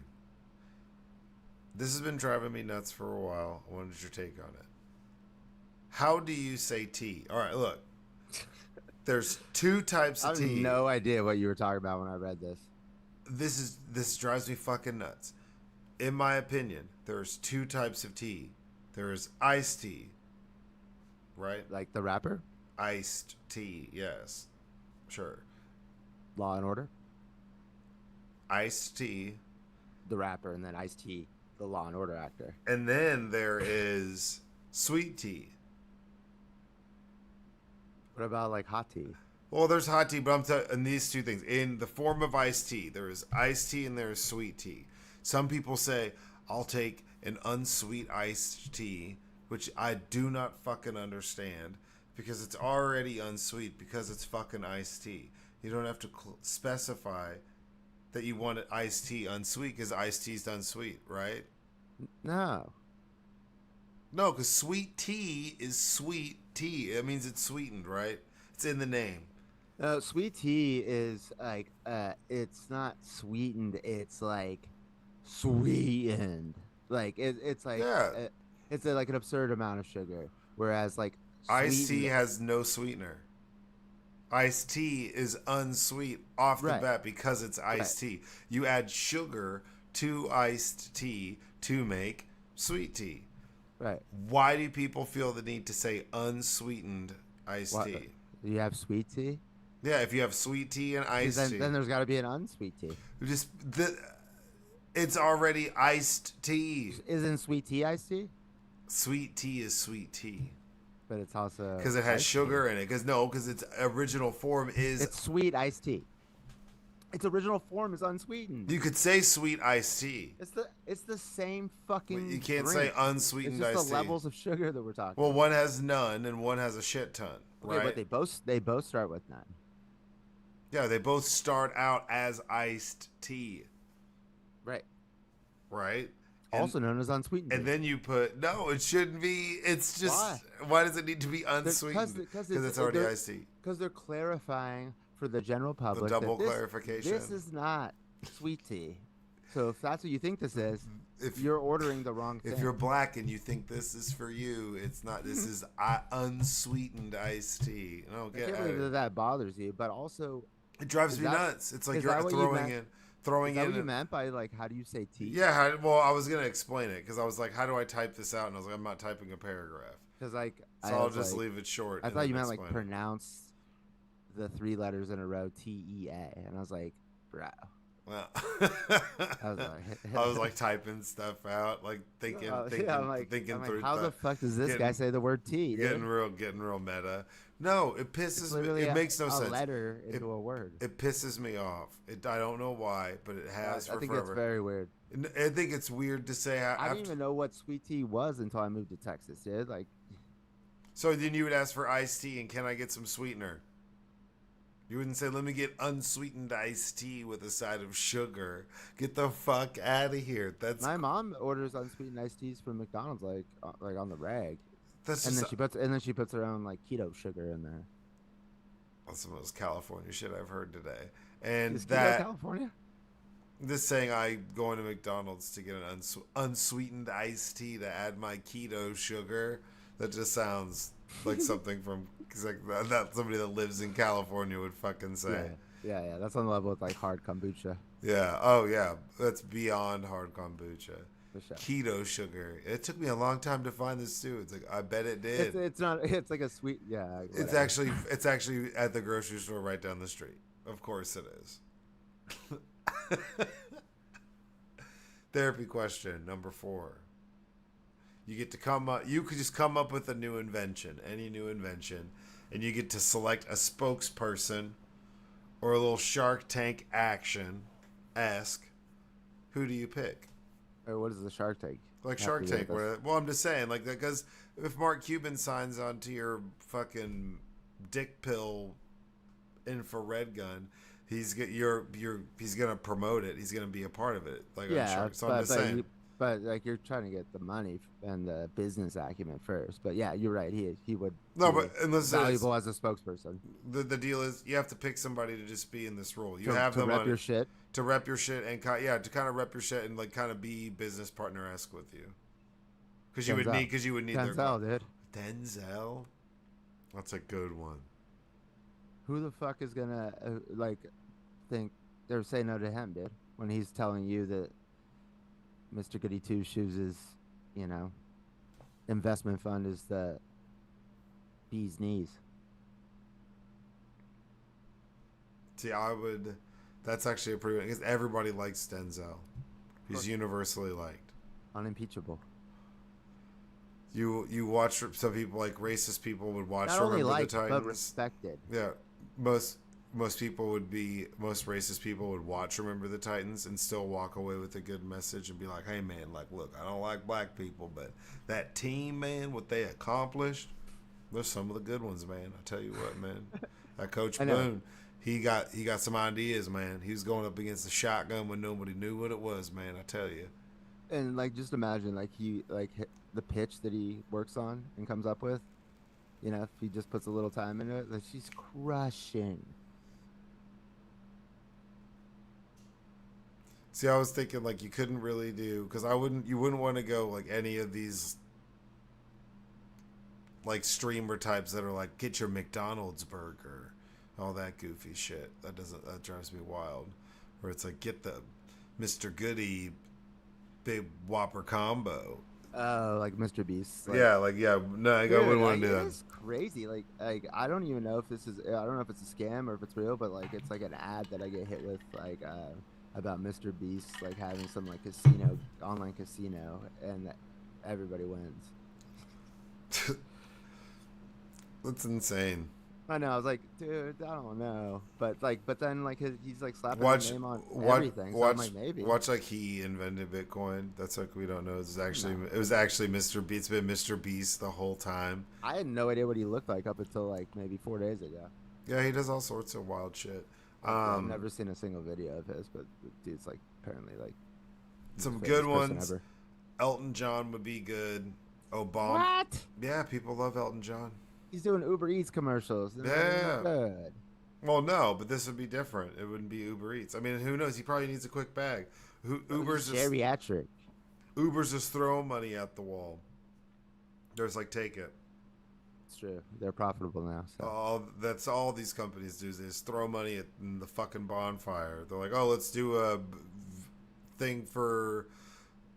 This has been driving me nuts for a while. I wanted your take on it. How do you say tea? All right, look. There's 2 types I of have tea. no idea what you were talking about when I read this. This drives me fucking nuts. In my opinion, there's 2 types of tea. There's iced tea, right? Like the rapper, Iced tea, yes. Sure. Law and Order, Iced tea. the rapper, and then Ice T, the Law and Order actor. And then there is sweet tea. What about like hot tea? Well, there's hot tea, but I'm telling these 2 things. In the form of iced tea, there is iced tea and there is sweet tea. Some people say, I'll take an unsweet iced tea, which I do not fucking understand because it's already unsweet because it's fucking iced tea. You don't have to specify that you want it iced tea unsweet because iced tea's unsweet, right? No. No, because sweet tea is sweet tea. It means it's sweetened, right? It's in the name. Sweet tea is like it's not sweetened. It's like sweetened. Like it's like Yeah. it's like an absurd amount of sugar. Whereas like Iced tea sweetened, has no sweetener. Iced tea is unsweet off the right, bat because it's right, iced tea. You add sugar to iced tea to make sweet tea. right. Why do people feel the need to say unsweetened iced What tea? you have sweet tea? Yeah, if you have sweet tea and 'Cause iced tea, then there's got to be an unsweet tea. just it's already iced tea. Isn't sweet tea iced tea? Sweet tea is sweet tea But it's also because it has iced sugar tea. in it. Because its original form is. It's sweet iced tea. Its original form is unsweetened. You could say sweet iced tea. It's the same fucking. But you can't drink. say unsweetened It's just iced the tea. levels of sugar that we're talking. Well, one has none and one has a shit ton, Okay, right? but they both start with none. Yeah, they both start out as iced tea, Right. right? And, Also known as unsweetened. and tea. then you put no, it shouldn't be. It's just why does it need to be unsweetened? Because it's already iced tea. Because they're clarifying for the general The public double that clarification. this is not sweet tea. So if that's what you think this is, If you're ordering the wrong thing. If you're black and you think this is for you, it's not. This is unsweetened iced tea. No, I get can't out believe of that it. that bothers you, but also It drives is me that- nuts. It's like is you're that what you throwing meant? throwing is that in. what you meant by like how do you say tea? Yeah, well, I was gonna explain it because I was like, "How do I type this out?" And I was like, "I'm not typing a paragraph, Because like so I'll just leave it short." I and thought then you meant like explain it. pronounce the 3 letters in a row TEA, and I was like, bro. Well, I was like, I was like typing stuff out, like thinking yeah, I'm like, through. how the fuck does this guy getting- say the word tea? Getting Dude? real meta. No, it It's pisses me. literally It makes no a sense. letter into a word. It pisses me off. I don't know why, but it has I for think forever. it's very weird. And I think it's weird to say. I didn't even know what sweet tea was until I moved to Texas, dude. Like, So then you would ask for iced tea and can I get some sweetener? You wouldn't say, let me get unsweetened iced tea with a side of sugar. Get the fuck out of here. That's my mom orders unsweetened iced teas from McDonald's, like on the rag, that's and just then she puts her own like keto sugar in there. that's the most California shit I've heard today. And Is keto that California? this saying I go into McDonald's to get an unsweetened iced tea to add my keto sugar. That just sounds like something from like that somebody that lives in California would fucking say. Yeah. That's on the level with like hard kombucha. Yeah. Oh yeah. That's beyond hard kombucha. For sure. Keto sugar. It took me a long time to find this too. It's like I bet it did. It's not. It's like a sweet. Yeah. It's actually at the grocery store right down the street. Of course it is. Therapy question number 4. You get to come up. You could just come up with a new invention, any new invention, and you get to select a spokesperson or a little Shark Tank action. Ask, who do you pick? Or what does the Shark Tank Like have to Shark do with Tank, this? where well, I'm just saying, like, because if Mark Cuban signs onto your fucking dick pill infrared gun, he's gonna promote it. He's gonna be a part of it, like on Yeah, Shark. So I'm just saying, but like you're trying to get the money and the business acumen first. But yeah, you're right. He would no, but be unless it's valuable as a spokesperson the deal is you have to pick somebody to just be in this role. You to have the rep money your shit. to rep your shit and yeah, to kind of rep your shit and like kind of be business partner esque with you, Denzel, because you would need their Denzel, dude. Denzel. That's a good one. Who the fuck is gonna like think or say no to him, dude? When he's telling you that Mr. Goody Two Shoes is, you know, investment fund is the bee's knees, See, I would. That's actually a pretty because everybody likes Denzel. of He's course, universally liked. unimpeachable. You watch some people like racist people would watch Not only Remember the liked but Titans. respected. Yeah, most people would be most racist people would watch Remember the Titans and still walk away with a good message and be like, "Hey man, like look, I don't like black people, but that team, man, what they accomplished, there's some of the good ones, man. I tell you what, man, that Coach I know. Boone, he got some ideas, man. He was going up against the shotgun when nobody knew what it was, man. I tell you." And like just imagine like he like the pitch that he works on and comes up with, you know, if he just puts a little time into it, like she's crushing. See, I was thinking like you couldn't really do because you wouldn't want to go like any of these like streamer types that are like get your McDonald's burger, all that goofy shit. That drives me wild. Where it's like get the Mr. Goody big Whopper combo. Oh, like Mr. Beast. Yeah, like yeah, no, I Dude, wouldn't like want to do it that. is crazy. Like I don't even know if this is I don't know if it's a scam or if it's real, but like it's like an ad that I get hit with like about Mr. Beast like having some like casino online casino and everybody wins. That's insane. I know. I was like, dude, I don't know, but then like he's like slapping his Watch, name on watch, everything, so I'm watch, like maybe. watch. Like he invented Bitcoin. That's like we don't know. No, It was actually Mr. Beast. It's been Mr. Beast the whole time. I had no idea what he looked like up until like maybe 4 days ago. Yeah, he does all sorts of wild shit. Like I've never seen a single video of his, but the dude's like apparently like the Some good famous person ones. ever. Elton John would be good. Obama. What? Yeah, people love Elton John. He's doing Uber Eats commercials. They're not even Yeah. good. Well, no, but this would be different. It wouldn't be Uber Eats. I mean, who knows? He probably needs a quick bag. Uber's just Geriatric. throwing money at the wall. There's like take it. It's true. They're profitable now. So That's all these companies do. Is they just throw money at the fucking bonfire. They're like, oh, let's do a thing for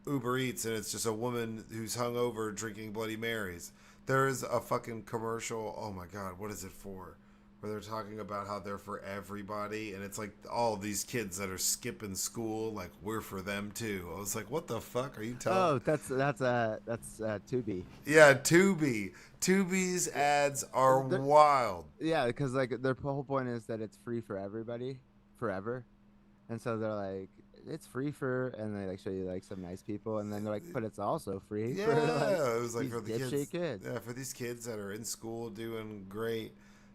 Uber Eats, and it's just a woman who's hungover drinking Bloody Marys. There is a fucking commercial. Oh my god, what is it for? Where they're talking about how they're for everybody, and it's like all of these kids that are skipping school, like we're for them too. I was like, what the fuck are you telling? oh, that's Tubi. Yeah, Tubi. Tubi's ads are They're- wild. Yeah, because like their whole point is that it's free for everybody forever, and so they're like it's free for, and they like show you like some nice people, and then they're like, but it's also free Yeah, for like it was like these for the dipshit kids. kids. Yeah, for these kids that are in school doing great,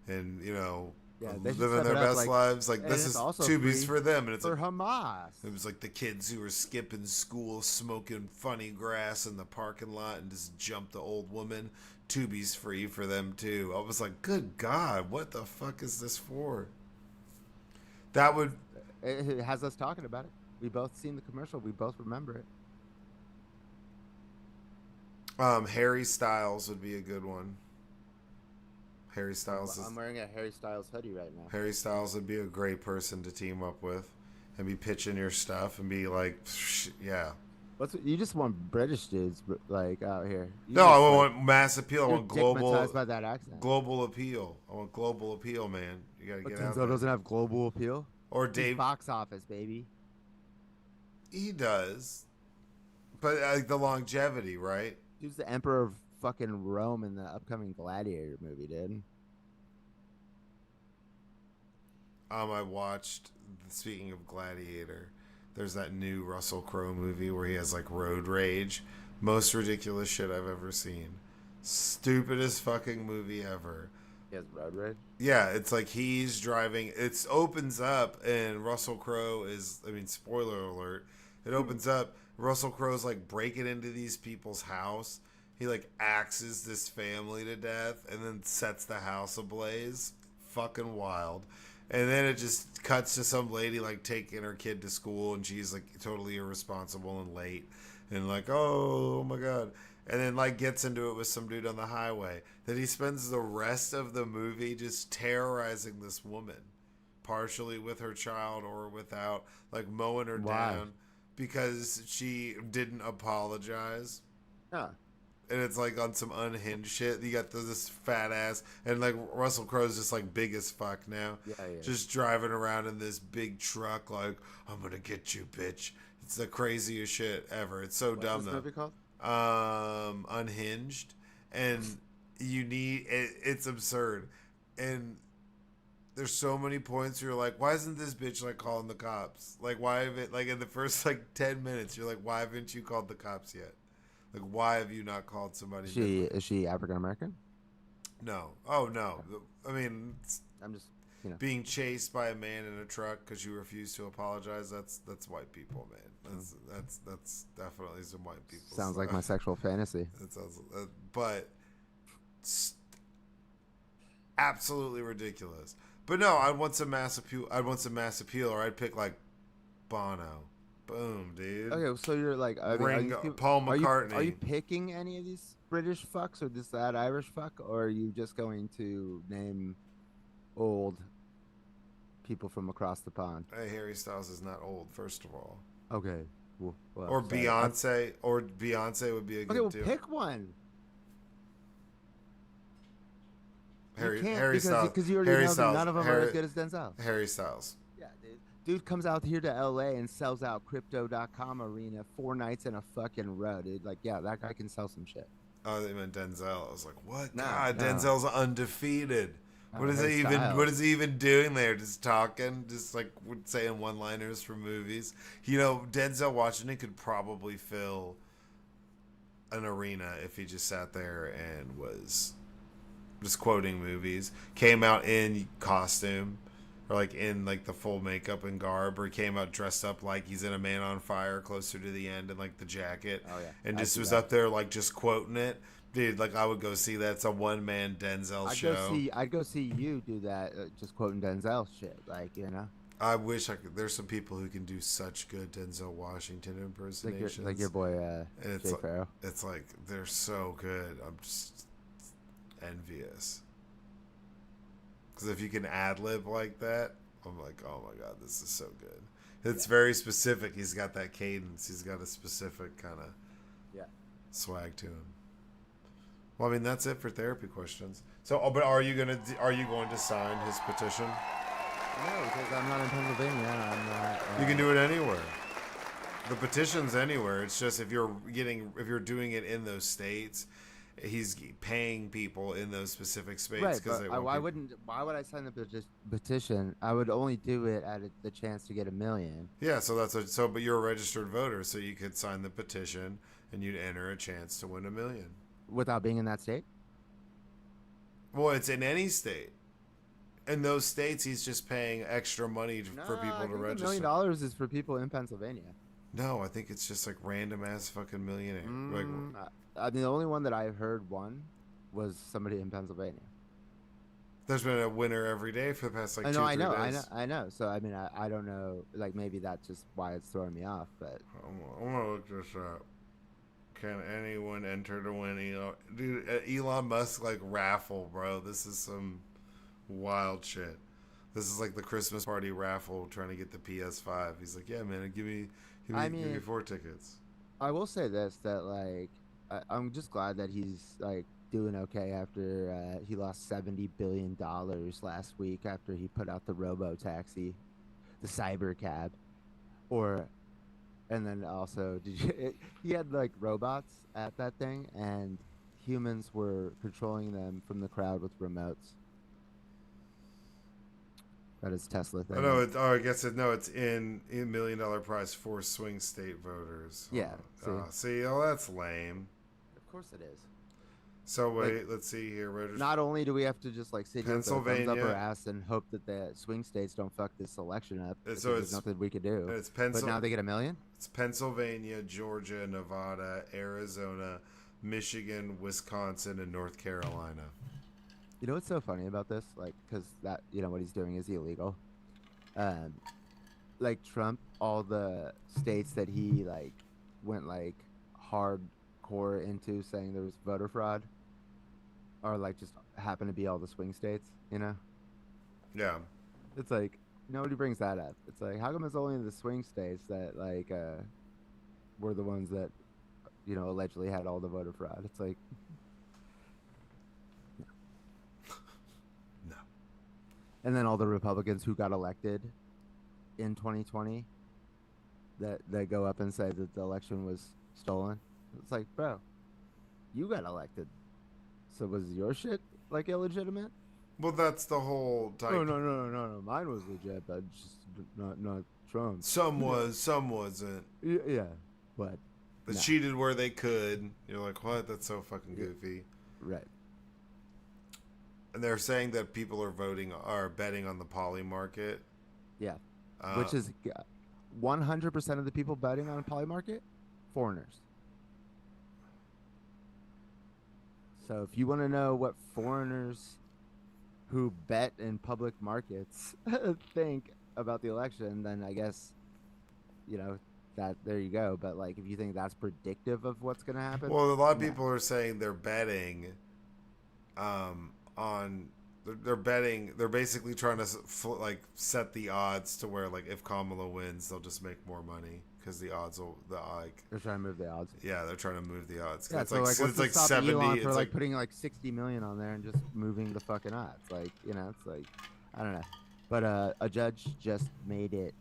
and Yeah, they should living step their it up, best like, lives. Like and this it's is also Tubi's free for them, and it's for like Hamas. it was like the kids who were skipping school, smoking funny grass in the parking lot, and just jumped the old woman. Tubi's free for them too. I was like, good God, what the fuck is this for? That would It has us talking about it. We both seen the commercial. We both remember it. Harry Styles would be a good one. Harry Styles I'm is wearing a Harry Styles hoodie right now. Harry Styles would be a great person to team up with and be pitching your stuff and be like, yeah. You just want British dudes like out here? No, I want mass appeal. I You're want global digmatized by that accent. global appeal. I want global appeal, man. You gotta But get out Denzel there. doesn't have global appeal. Or He's Dave, box office, baby. he does, but the longevity, right? He's the emperor of fucking Rome in the upcoming Gladiator movie, dude. I watched. Speaking of Gladiator, There's that new Russell Crowe movie where he has like road rage. Most ridiculous shit I've ever seen. Stupidest fucking movie ever. He has road rage. Yeah, it's like he's driving. It opens up, and Russell Crowe is. I mean, spoiler alert. It opens up. Russell Crowe's like breaking into these people's house. He like axes this family to death, and then sets the house ablaze. Fucking wild. And then it just cuts to some lady like taking her kid to school, and she's like totally irresponsible and late, and like, oh my god. And then like gets into it with some dude on the highway. Then he spends the rest of the movie just terrorizing this woman, partially with her child or without, like mowing her Why? down because she didn't apologize. Huh. And it's like on some unhinged shit. You got this fat ass, and like Russell Crowe's just like big as fuck now, Yeah, yeah. just driving around in this big truck, like I'm gonna get you, bitch. It's the craziest shit ever. It's so What's dumb this though. movie called? Unhinged, and it's absurd, and there's so many points where you're like, why isn't this bitch like calling the cops? Like, why have it like in the first like 10 minutes you're like, why haven't you called the cops yet? Like, why have you not called somebody? Is she African American? No. Oh no. I mean, I'm just being chased by a man in a truck because you refuse to apologize. That's white people, man. That's definitely some white people. Sounds like my sexual fantasy. It sounds, but absolutely ridiculous. But no, I'd want some mass appeal. Or I'd pick like Bono. Boom, dude. Okay, so you're like, I mean, Paul McCartney. Are you picking any of these British fucks or that Irish fuck, or are you just going to name old people from across the pond? Hey, Harry Styles is not old, first of all. Okay. Well, or sorry. Beyonce. Or Beyonce would be a good Okay, well, pick one. Harry because Styles. Because you already know that none of them are as good as Denzel. Harry Styles. Yeah, dude comes out here to LA and sells out Crypto.com arena 4 nights in a fucking row, dude. Like, yeah, that guy can sell some shit. Oh, they meant Denzel. I was like, what? No, God, no. Undefeated. undefeated. What is he Styles. What is he even doing there? Just talking, just like saying one-liners from movies. You know, Denzel Washington could probably fill an arena if he just sat there and was just quoting movies. Came out in costume, or like in like the full makeup and garb, or he came out dressed up like he's in A Man on Fire closer to the end and like the jacket. Oh yeah, and just was up there like just quoting it. Dude, like I would go see that. It's a one-man Denzel show. I'd go see you do that, just quoting Denzel shit, like, you know. I wish I could. There's some people who can do such good Denzel Washington impersonations. Like your boy Jay Farrow. It's like they're so good. I'm just envious. Because if you can ad lib like that, I'm like, oh my god, this is so good. It's very specific. He's got that cadence. He's got a specific kind of swag to him. Well, I mean, that's it for therapy questions. So, but are you going to sign his petition? No, because I'm not in Pennsylvania. I'm not. You can do it anywhere. The petition's anywhere. It's just if you're doing it in those states, he's paying people in those specific states. Right, but why would I sign the petition? I would only do it at the chance to get $1 million. Yeah, but you're a registered voter, so you could sign the petition and you'd enter a chance to win $1 million. Without being in that state? Well, it's in any state. In those states, he's just paying extra money for people to register. $1 million is for people in Pennsylvania. No, I think it's just like random ass fucking millionaire. I mean, the only one that I heard won was somebody in Pennsylvania. There's been a winner every day for the past like 2-3 days. I know. So I mean, I don't know. Like maybe that's just why it's throwing me off. But I'm gonna look this up. Can anyone enter to win? Dude, Elon Musk like raffle, bro. This is some wild shit. This is like the Christmas party raffle trying to get the PS5. He's like, yeah, man, give me 4 tickets. I will say this, that like I'm just glad that he's like doing okay after he lost $70 billion last week after he put out the robo taxi, the cyber cab, and then also he had like robots at that thing and humans were controlling them from the crowd with remotes. That is Tesla Oh thing, no! right? I guess it. No, it's in $1 million prize for swing state voters. Yeah. See, See, oh, that's lame. of course it is. So Like, wait, let's see here. Voters, not only do we have to just like sit here with our thumbs up our Pennsylvania. ass and hope that the swing states don't fuck this election up So because there's nothing we could do, it's but now Pencil. they get a million. It's Pennsylvania, Georgia, Nevada, Arizona, Michigan, Wisconsin, and North Carolina. You know what's so funny about this? Like, because that what he's doing is illegal. Um, like Trump, all the states that he like went like hardcore into saying there was voter fraud are like just happen to be all the swing states. Yeah. It's like nobody brings that up. It's like how come it's only the swing states that like were the ones that allegedly had all the voter fraud? It's like No. and then all the Republicans who got elected in 2020 that go up and say that the election was stolen. It's like, bro, you got elected, so was your shit like illegitimate? Well, that's the whole type. No. Mine was legit, but just not Trump. Some was, some wasn't. Yeah, but They no. cheated where they could. You're like, what? That's so fucking goofy. Right. And they're saying that people are betting on the poly market. Yeah. Which is 100% of the people betting on a poly market, foreigners. So if you want to know what foreigners who bet in public markets think about the election, then I guess, that there you go. But like, if you think that's predictive of what's going to happen, Well, a lot of people are saying they're betting on. They're betting. They're basically trying to like set the odds to where like if Kamala wins, they'll just make more money because the odds will they're trying to move the odds. Yeah, they're trying to move the odds. Yeah, it's so like what's it's to like stop 70. Elon It's for like putting like 60 million on there and just moving the fucking odds. Like it's like I don't know, but a judge just made it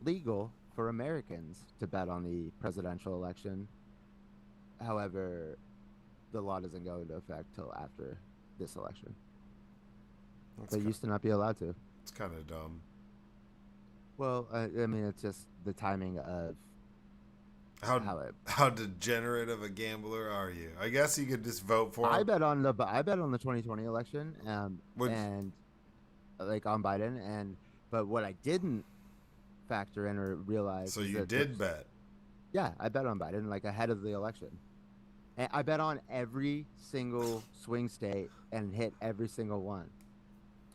legal for Americans to bet on the presidential election. However, the law doesn't go into effect till after this election. They used to not be allowed to. It's kind of dumb. Well, I mean, it's just the timing of how degenerate of a gambler are you? I guess you could just vote for him. I bet on the 2020 election, and like on Biden, but what I didn't factor in or realize. So you did bet? Yeah, I bet on Biden like ahead of the election. And I bet on every single swing state and hit every single one.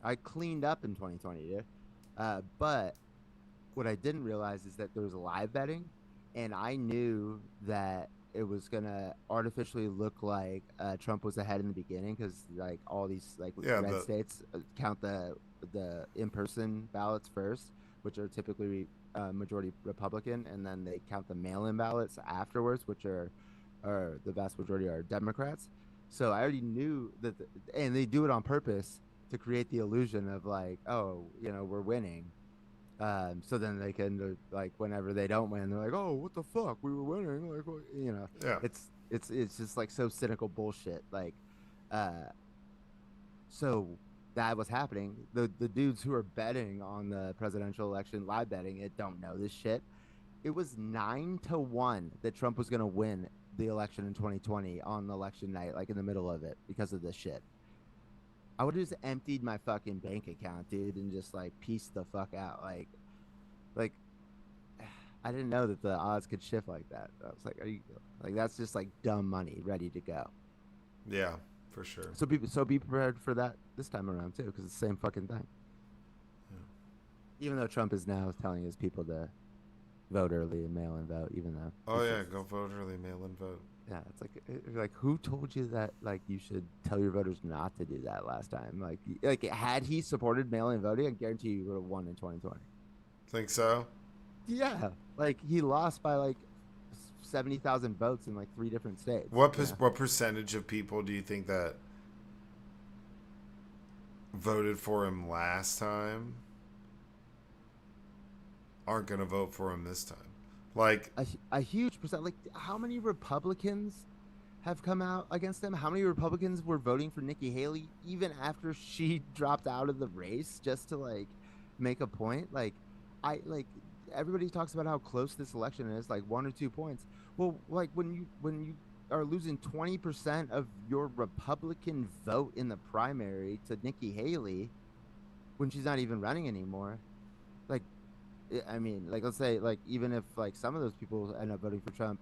I cleaned up in 2020, dude. But what I didn't realize is that there was live betting, and I knew that it was gonna artificially look like Trump was ahead in the beginning because like all these like red states count the in-person ballots first, which are typically majority Republican, and then they count the mail-in ballots afterwards, which are the vast majority are Democrats. So I already knew that, and they do it on purpose to create the illusion of like, oh, we're winning. So then they can like whenever they don't win, they're like, oh, what the fuck, we were winning, like, Yeah. It's just like so cynical bullshit. Like, so that was happening. The dudes who are betting on the presidential election, live betting it, don't know this shit. It was 9-1 that Trump was gonna win the election in 2020 on election night, like in the middle of it, because of this shit. I would have just emptied my fucking bank account, dude, and just like pieced the fuck out. Like I didn't know that the odds could shift like that. I was like, are you like that's just like dumb money ready to go. Yeah, for sure. So be prepared for that this time around too, because it's the same fucking thing. Yeah. Even though Trump is now telling his people to vote early and mail in vote, even though. Oh yeah, go vote early, mail in vote. Yeah, it's like who told you that like you should tell your voters not to do that last time? Like had he supported mail-in voting, I guarantee you would have won in 2020. Think so? Yeah, like he lost by like 70,000 votes in like 3 different states. What percentage of people do you think that voted for him last time aren't going to vote for him this time? Like a huge percent. Like how many Republicans have come out against him? How many Republicans were voting for Nikki Haley even after she dropped out of the race just to like make a point. Like, I like everybody talks about how close this election is, like 1 or 2 points. Well, like when you are losing 20% of your Republican vote in the primary to Nikki Haley when she's not even running anymore. Like, I mean, like let's say like even if like some of those people end up voting for Trump,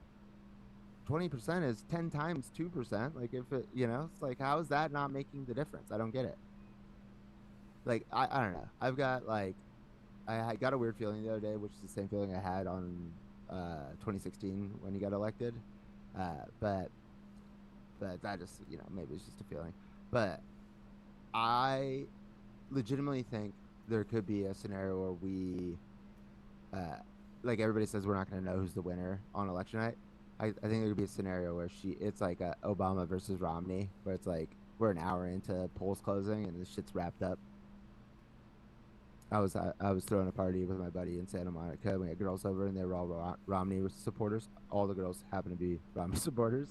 20% is 10 times 2%. Like if it, it's like how is that not making the difference? I don't get it. Like I don't know. I've got like I got a weird feeling the other day, which is the same feeling I had on 2016 when he got elected. But that just maybe it's just a feeling. But I legitimately think there could be a scenario where we uh like everybody says we're not going to know who's the winner on election night. I think there could be a scenario where it's like Obama versus Romney, where it's like we're an hour into polls closing and this shit's wrapped up. I was throwing a party with my buddy in Santa Monica. We had girls over, and they were all Romney supporters. All the girls happened to be Romney supporters,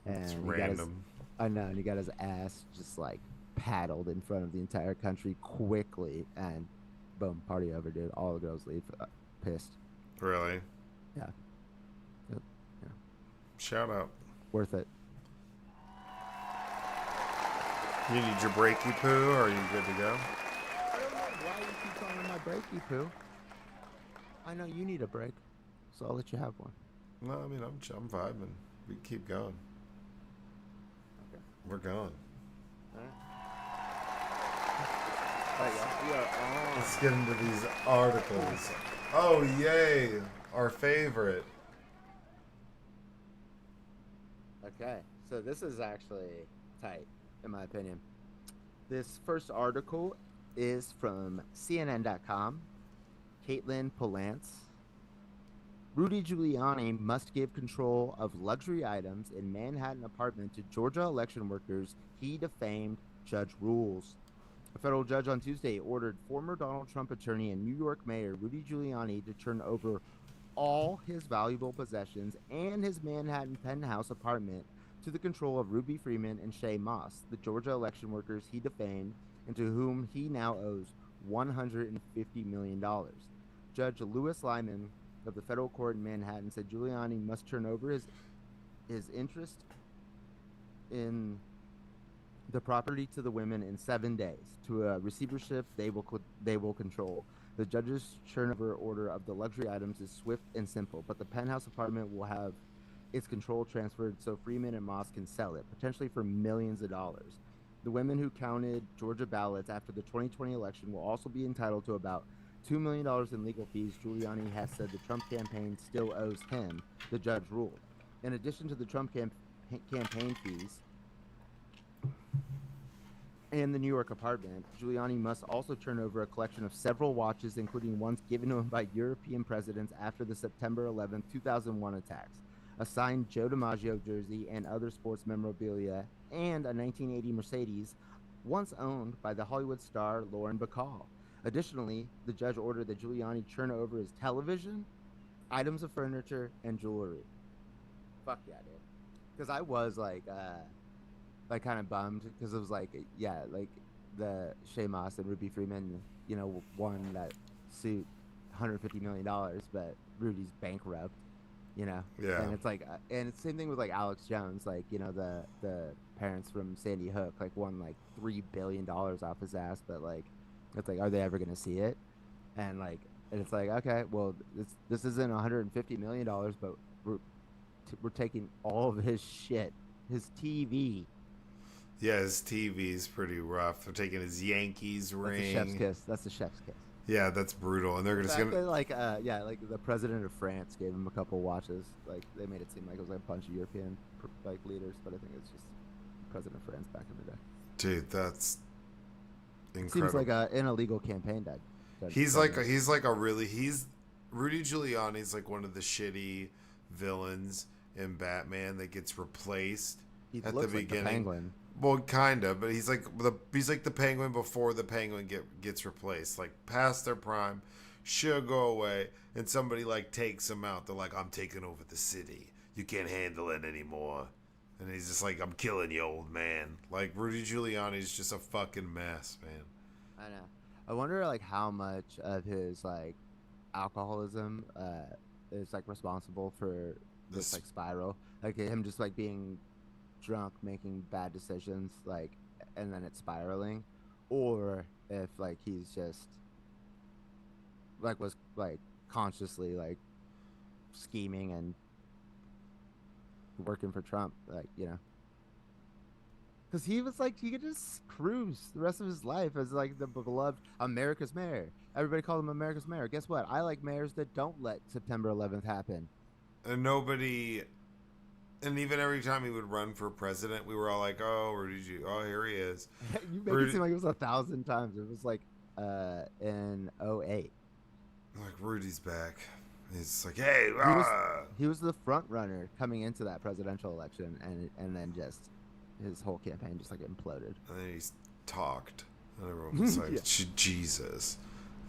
It's and random. I know, and he got his ass just like paddled in front of the entire country quickly, and boom, party over, dude. All the girls leave, pissed. Really? Yeah, Yep. Yeah, Shout out. worth it. You need your breaky poo, or are you good to go? I don't know why you keep calling my breaky poo. I know you need a break, so I'll let you have one. No, I mean I'm vibing. We keep going. Okay. We're going. All right. All right, y'all. We are on. Let's get into these articles. Oh yay! Our favorite. Okay, so this is actually tight, in my opinion. This first article is from CNN.com. Caitlin Polantz. Rudy Giuliani must give control of luxury items in Manhattan apartment to Georgia election workers he defamed, judge rules. A federal judge on Tuesday ordered former Donald Trump attorney and New York Mayor Rudy Giuliani to turn over all his valuable possessions and his Manhattan penthouse apartment to the control of Ruby Freeman and Shay Moss, the Georgia election workers he defamed and to whom he now owes $150 million. Judge Louis Lyman of the federal court in Manhattan said Giuliani must turn over his interest in the property to the women in 7 days to a receivership they will control. The judge's turnover order of the luxury items is swift and simple, but the penthouse apartment will have its control transferred so Freeman and Moss can sell it, potentially for millions of dollars. The women who counted Georgia ballots after the 2020 election will also be entitled to about $2 million in legal fees Giuliani has said the Trump campaign still owes him, the judge ruled. In addition to the Trump campaign fees and the New York apartment, Giuliani must also turn over a collection of several watches, including ones given to him by European presidents after the September 11, 2001 attacks, a signed Joe DiMaggio jersey and other sports memorabilia, and a 1980 Mercedes once owned by the Hollywood star Lauren Bacall. Additionally, the judge ordered that Giuliani turn over his television, items of furniture, and jewelry. Fuck yeah, dude. Because I was like kind of bummed because it was like, yeah, like the Shay Moss and Ruby Freeman, won that suit $150 million, but Rudy's bankrupt, Yeah. and it's like, and it's the same thing with like Alex Jones, like, the parents from Sandy Hook, like won like $3 billion off his ass, but like, it's like, are they ever going to see it? And like, and it's like, okay, well, this isn't $150 million, but we're taking all of his shit, his TV. Yeah, his TV's pretty rough. They're taking his Yankees That's a chef's ring. kiss. That's a chef's kiss. Yeah, that's brutal. And they're The just fact gonna. that, like, like the president of France gave him a couple watches. Like, they made it seem like it was like a bunch of European like leaders, but I think it's just the president of France back in the day. Dude, that's Seems incredible. like an illegal campaign that. He's a really he's Rudy Giuliani's like one of the shitty villains in Batman that gets replaced He at the looks like the beginning. Penguin. Well, kind of, but he's like the Penguin before the Penguin gets replaced. Like past their prime, should go away, and somebody like takes him out. They're like, "I'm taking over the city. You can't handle it anymore." And he's just like, "I'm killing you, old man." Like Rudy Giuliani's just a fucking mess, man. I know. I wonder like how much of his like alcoholism is like responsible for this This like spiral, like him just like being drunk, making bad decisions, like, and then it's spiraling, or if like he's just like was like consciously like scheming and working for Trump, like, you know, because he was like he could just cruise the rest of his life as like the beloved America's mayor. Everybody called him America's mayor. Guess what? I like mayors that don't let September 11th happen. and nobody, and even every time he would run for president, we were all like, "Oh, Rudy, oh, here he is." You make it Rudy, seem like it was 1,000 times. It was like in '08. like Rudy's back. He's like, "Hey, He was he was the front runner coming into that presidential election, and then just his whole campaign just like imploded. and then he's talked, and everyone was like, Yeah. Jesus."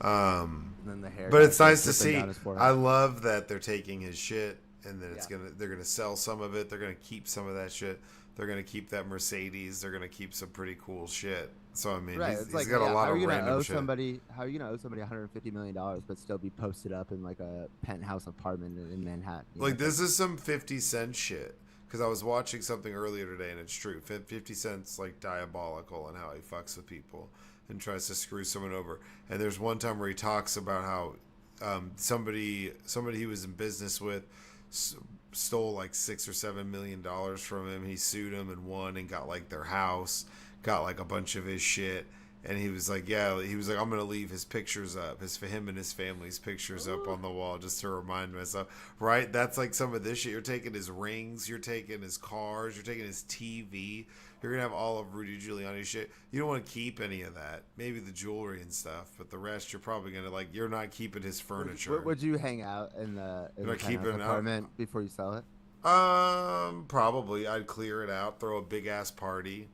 And then the hair But it's got nice to dripping see. down his forehead. I love that they're taking his shit, and then Yeah. they're gonna sell some of it. They're gonna keep some of that shit. They're gonna keep that Mercedes. They're gonna keep some pretty cool shit. So I mean, Right. he's It's like, got a yeah, lot how are of you gonna random owe shit. somebody? How are you gonna owe somebody $150 million, but still be posted up in like a penthouse apartment in Manhattan? You Like know? this is some 50 Cent shit. Because I was watching something earlier today, and it's true. 50 Cent's like diabolical in how he fucks with people and tries to screw someone over. And there's one time where he talks about how somebody he was in business with stole like $6 or $7 million from him. He sued him and won and got like their house, got like a bunch of his shit. And he was like, yeah, he was like, I'm gonna leave his pictures up, his for him and his family's pictures up on the wall just to remind myself. Right? That's like some of this shit. You're taking his rings, you're taking his cars, you're taking his TV. You're gonna have all of Rudy Giuliani's shit. You don't want to keep any of that. Maybe the jewelry and stuff, but the rest you're probably gonna like. You're not keeping his furniture. Would you hang out in You're the not keeping penthouse it out. apartment before you sell it? Probably. I'd clear it out, throw a big ass party.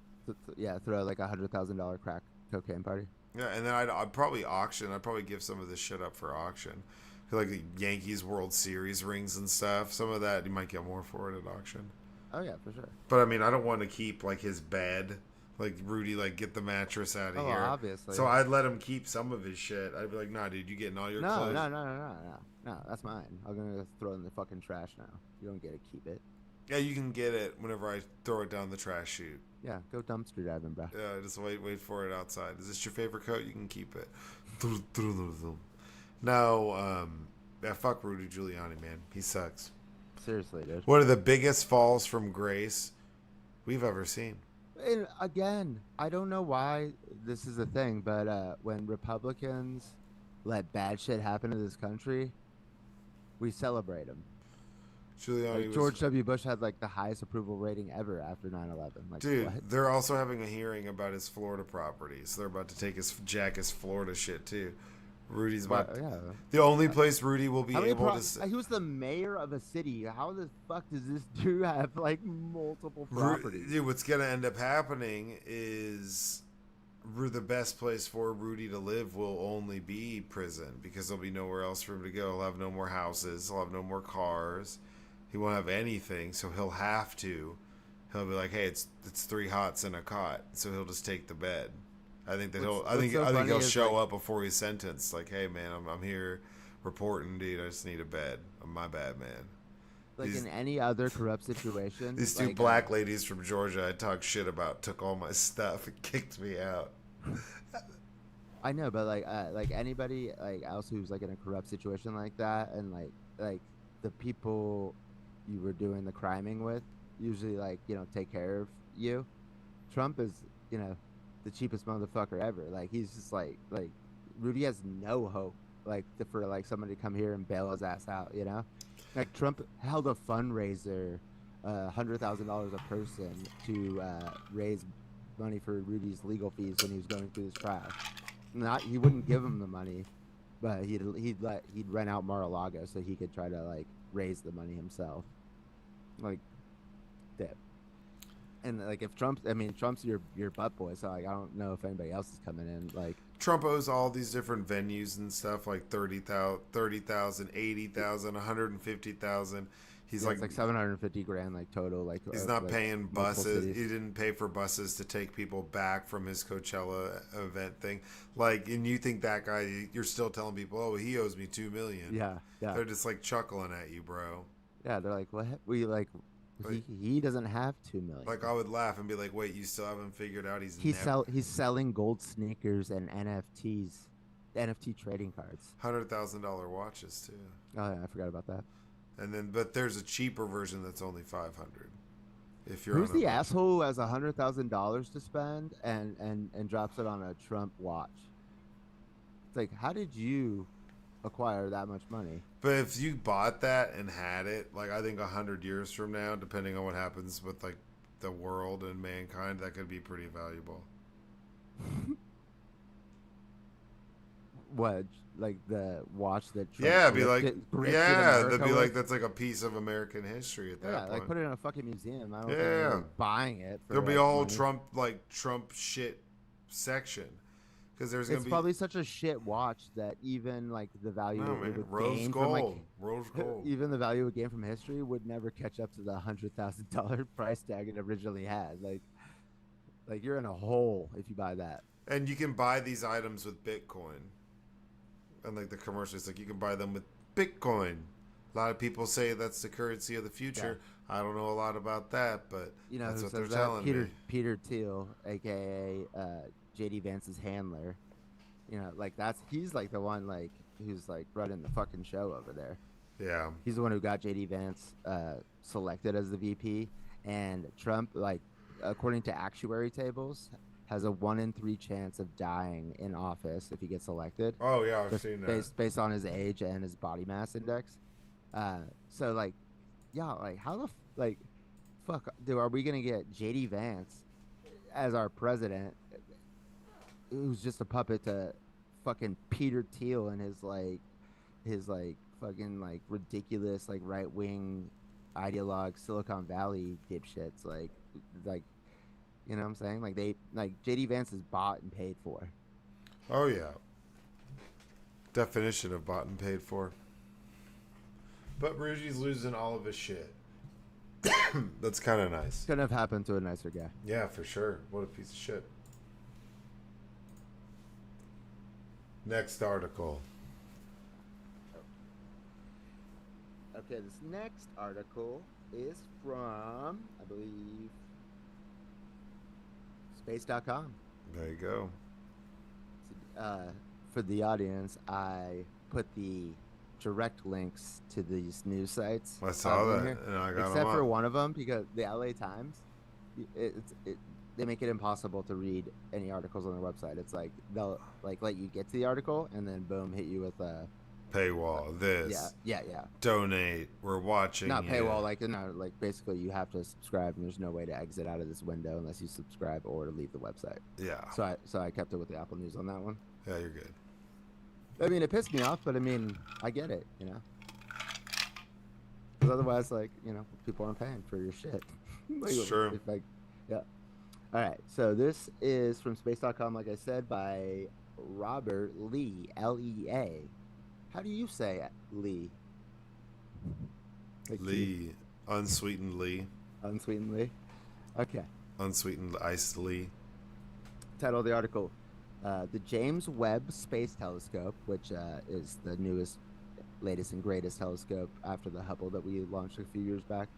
Yeah, throw like $100,000 crack cocaine party. Yeah, and then I'd probably auction. I'd probably give some of this shit up for auction, like the Yankees World Series rings and stuff. Some of that you might get more for it at auction. Oh yeah, for sure. But I mean, I don't want to keep like his bed. Like Rudy, like get the mattress out of Oh, here. obviously. So I'd let him keep some of his shit. I'd be like, nah, dude, you getting all your No, clothes? no, that's mine. I'm gonna throw it in the fucking trash now. You don't get to keep it. Yeah, you can get it whenever I throw it down the trash chute. Yeah, go dumpster diving, bro. Yeah, just wait for it outside. Is this your favorite coat? You can keep it. No, yeah, fuck Rudy Giuliani, man. He sucks. Seriously, dude. One of the biggest falls from grace we've ever seen. And again, I don't know why this is a thing, but when Republicans let bad shit happen to this country, we celebrate them. Giuliani Like was, George W. Bush had like the highest approval rating ever after 9/11. Like, dude. what? They're also having a hearing about his Florida properties. They're about to take his Florida shit too. Rudy's about Yeah. the only place Rudy will be How many able to. he was the mayor of a city. How the fuck does this dude have like multiple properties? Dude, what's gonna end up happening is the best place for Rudy to live will only be prison because there'll be nowhere else for him to go. He'll have no more houses. He'll have no more cars. He won't have anything, so he'll have to. He'll be like, "Hey, it's 3 hots and a cot," so he'll just take the bed. I think that What's- I think what's so funny he'll is, show like- up before he's sentenced. Like, "Hey, man, I'm here reporting, dude. I just need a bed. My bad, man." Like These- in any other corrupt situation, These two like, black ladies from Georgia I talked shit about took all my stuff and kicked me out. I know, but like anybody like else who's like in a corrupt situation like that, and like the people you were doing the criming with usually like take care of you. Trump is the cheapest motherfucker ever. Like he's just like Rudy has no hope for like somebody to come here and bail his ass out. Like Trump held a fundraiser, $100,000 a person to raise money for Rudy's legal fees when he was going through this trial. He wouldn't give him the money, but he'd rent out Mar-a-Lago so he could try to like raise the money himself. Like that. And like if Trump's your butt boy, so like I don't know if anybody else is coming in. Like Trump owes all these different venues and stuff like 30,000, 80,000, 150,000. He's Yeah, like it's like 750 grand like total, he's not like paying multiple buses. cities. He didn't pay for buses to take people back from his Coachella event thing. Like, and you think that guy? You're still telling people, oh, he owes me 2 million. Yeah, yeah, They're just like chuckling at you, bro. yeah. They're like, what? We like, Like, he doesn't have 2 million. like I would laugh and be like, wait, you still haven't figured out he's never He's selling gold sneakers and NFTs, NFT trading cards. $100,000 watches too. Oh yeah, I forgot about that. And then, but there's a cheaper version that's only 500. If you're Who's on a the budget. asshole who has $100,000 to spend and drops it on a Trump watch? It's like, how did you acquire that much money? But if you bought that and had it, like I think 100 years from now, depending on what happens with like the world and mankind, that could be pretty valuable. What, like the watch that Trump Yeah, be like, grifted yeah, America that'd be like with? that's like a piece of American history at that Yeah, point. like put it in a fucking museum. I don't think Yeah, anyone's buying it for there'll be like a whole money. Trump shit section because there's gonna It's be probably such a shit watch that even like the value no it man, would rose gain from gold, like rose gold. even the value it would gain from history would never catch up to the $100,000 price tag it originally had. Like you're in a hole if you buy that. And you can buy these items with Bitcoin. And like the commercials, like you can buy them with Bitcoin. A lot of people say that's the currency of the future. Yeah. I don't know a lot about that, but You know that's who what they're says that? telling me. Peter Thiel, aka JD Vance's handler. You know, like he's like the one like who's like running the fucking show over there. Yeah. He's the one who got JD Vance selected as the VP, and Trump, like according to actuary tables, has a 1 in 3 chance of dying in office if he gets elected. Oh yeah, I've Just seen that. based on his age and his body mass index. So like, yeah, like how the like, fuck, are we gonna get JD Vance as our president, who's just a puppet to fucking Peter Thiel and his like fucking like ridiculous like right wing ideologue Silicon Valley dipshits like you know what I'm saying? Like they like JD Vance is bought and paid for. Oh yeah. Definition of bought and paid for. But Ruji's losing all of his shit. That's kind of nice. Couldn't have happened to a nicer guy. Yeah, for sure. What a piece of shit. Next article. Okay, this next article is from, I believe, space.com. There you go. For the audience, I put the direct links to these news sites. I saw that, here, and I got except them for up. one of them, because the LA Times, they make it impossible to read any articles on their website. It's like they'll like let you get to the article and then boom, hit you with a Paywall. This. yeah. Donate. We're watching. Not you. paywall, like no, like basically you have to subscribe, and there's no way to exit out of this window unless you subscribe or to leave the website. Yeah. So I kept it with the Apple News on that one. Yeah, you're good. I mean, it pissed me off, but I mean, I get it, you know. Because otherwise, like, you know, people aren't paying for your shit. Like, Sure. Yeah. All right. So this is from space.com, like I said, by Robert Lee, Lea. How do you say Lee? Like Lee. Unsweetened Lee. Unsweetened Lee? Okay. Unsweetened iced Lee. Title of the article, the James Webb Space Telescope, which is the newest, latest and greatest telescope after the Hubble that we launched a few years back,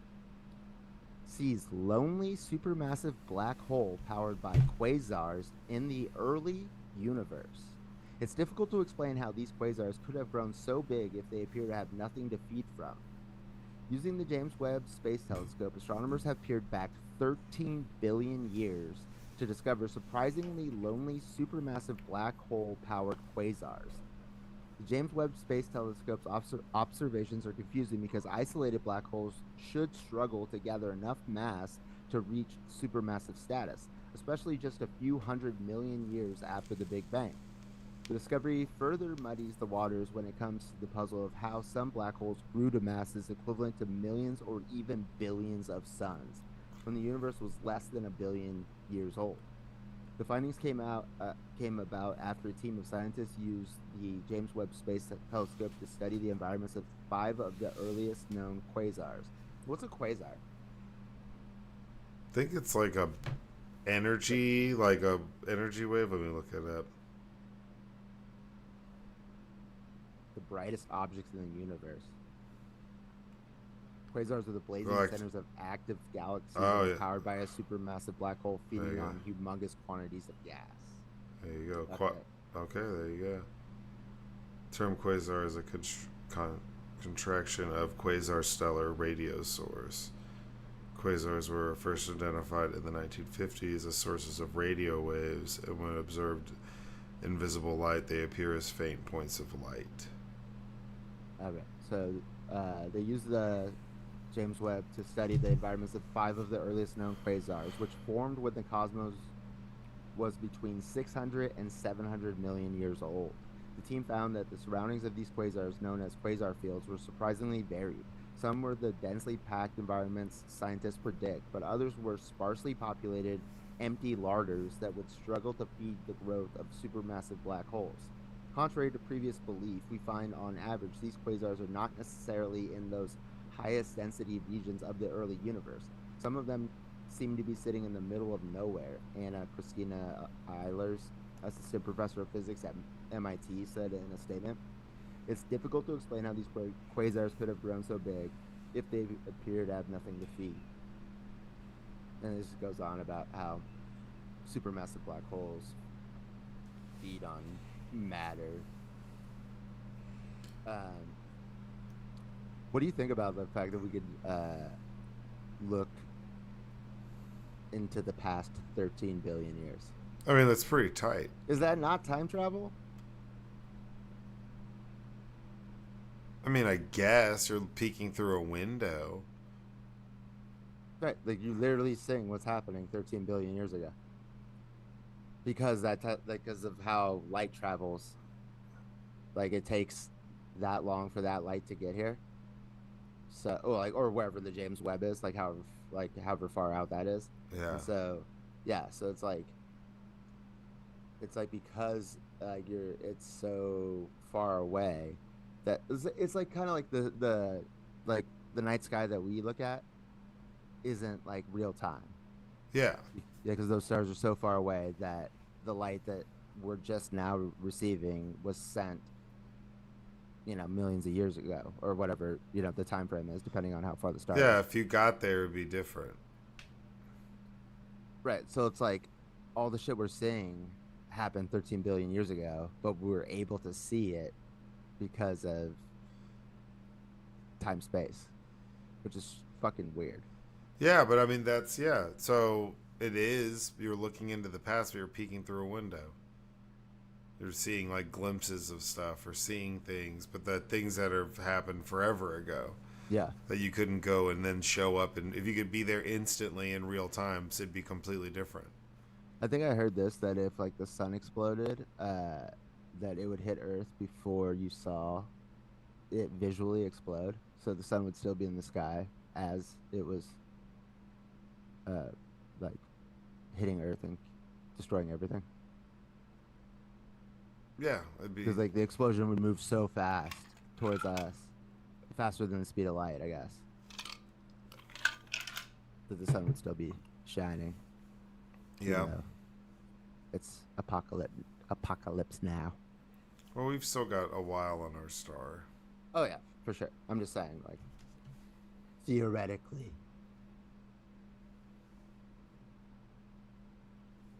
sees lonely supermassive black hole powered by quasars in the early universe. It's difficult to explain how these quasars could have grown so big if they appear to have nothing to feed from. Using the James Webb Space Telescope, astronomers have peered back 13 billion years to discover surprisingly lonely supermassive black hole-powered quasars. The James Webb Space Telescope's observations are confusing because isolated black holes should struggle to gather enough mass to reach supermassive status, especially just a few 100 million years after the Big Bang. The discovery further muddies the waters when it comes to the puzzle of how some black holes grew to masses equivalent to millions or even billions of suns, when the universe was less than a billion years old. The findings came about after a team of scientists used the James Webb Space Telescope to study the environments of 5 of the earliest known quasars, What's a quasar? I think it's like a energy wave. Let me look it up. The brightest objects in the universe. Quasars are the blazing Like, centers of active galaxies that oh are yeah, powered by a supermassive black hole there you feeding go. on humongous quantities of gas. There you go. Okay. Okay, there you go. Term quasar is a contraction of quasar stellar radio source. Quasars were first identified in the 1950s as sources of radio waves, and when observed in visible light, they appear as faint points of light. Okay. So they use the James Webb to study the environments of five of the earliest known quasars, which formed when the cosmos was between 600 and 700 million years old. The team found that the surroundings of these quasars, known as quasar fields, were surprisingly varied. Some were the densely packed environments scientists predict, but others were sparsely populated, empty larders that would struggle to feed the growth of supermassive black holes. Contrary to previous belief, we find on average these quasars are not necessarily in those highest density regions of the early universe. Some of them seem to be sitting in the middle of nowhere. Anna Christina Eilers, assistant professor of physics at MIT, said in a statement. It's difficult to explain how these quasars could have grown so big if they appear to have nothing to feed. And this goes on about how supermassive black holes feed on matter. Um, what do you think about the fact that we could look into the past 13 billion years? I mean, that's pretty tight. Is that not time travel? I mean, I guess you're peeking through a window. Right, like you literally seeing what's happening 13 billion years ago. Because because of how light travels, like it takes that long for that light to get here. So, or wherever the James Webb is, however far out that is. Yeah. And so, yeah, so it's like because it's so far away that it's like kind of like the night sky that we look at isn't like real time. Yeah. Yeah, because those stars are so far away that the light that we're just now receiving was sent, millions of years ago or whatever, the time frame is, depending on how far the star Yeah, is. if you got there, it'd be different. Right. So it's like all the shit we're seeing happened 13 billion years ago, but we were able to see it because of time space, which is fucking weird. Yeah, but I mean, yeah. So it is, you're looking into the past, but you're peeking through a window. You're seeing like glimpses of stuff or seeing things, but the things that have happened forever ago Yeah. that you couldn't go and then show up. And if you could be there instantly in real time, it'd be completely different. I think I heard this that if like the sun exploded, that it would hit Earth before you saw it visually explode. So the sun would still be in the sky as it was uh like hitting Earth and destroying everything. Yeah, it'd be. Because like the explosion would move so fast towards us, faster than the speed of light, I guess. That the sun would still be shining. Yeah. It's apocalypse now. Well, we've still got a while on our star. Oh yeah, for sure. I'm just saying, like, theoretically.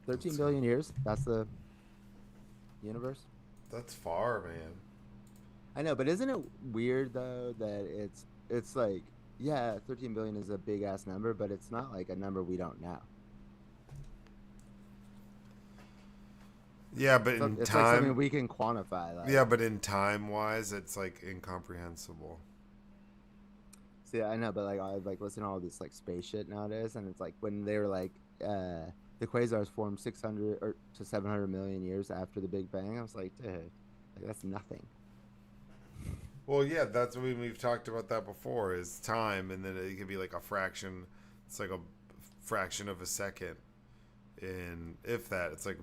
13 billion years? That's the universe? That's far, man. I know, but isn't it weird though that it's like, yeah, 13 billion is a big ass number, but it's not like a number we don't know. Yeah, but So in it's like something time. we can quantify. Like, Yeah, but in time wise, it's like incomprehensible. see, I know, but like I like listen to all this like space shit nowadays, and it's like when they were like the quasars formed 600 or to 700 million years after the Big Bang. I was like, dude, like, that's nothing. Well, yeah, that's we've talked about that before. Is time, and then it could be like a fraction. It's like a fraction of a second, in if that. It's like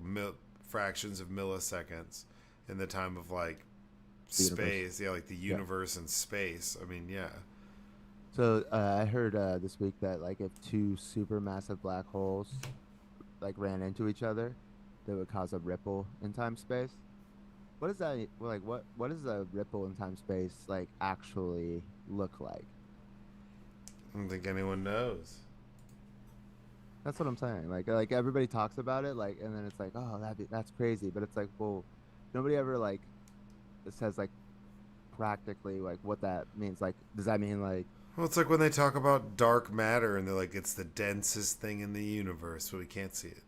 fractions of milliseconds in the time of like The universe. space. Yeah, like the universe and space. I mean, yeah. So I heard this week that like if two supermassive black holes like ran into each other, that would cause a ripple in time space. What does that like? What does a ripple in time space like actually look like? I don't think anyone knows. That's what I'm saying. Like everybody talks about it, like, and then it's like, oh, that's crazy. But it's like, well, nobody ever like says like practically like what that means. Like, does that mean like, Well, it's like when they talk about dark matter and they're like, it's the densest thing in the universe, but we can't see it.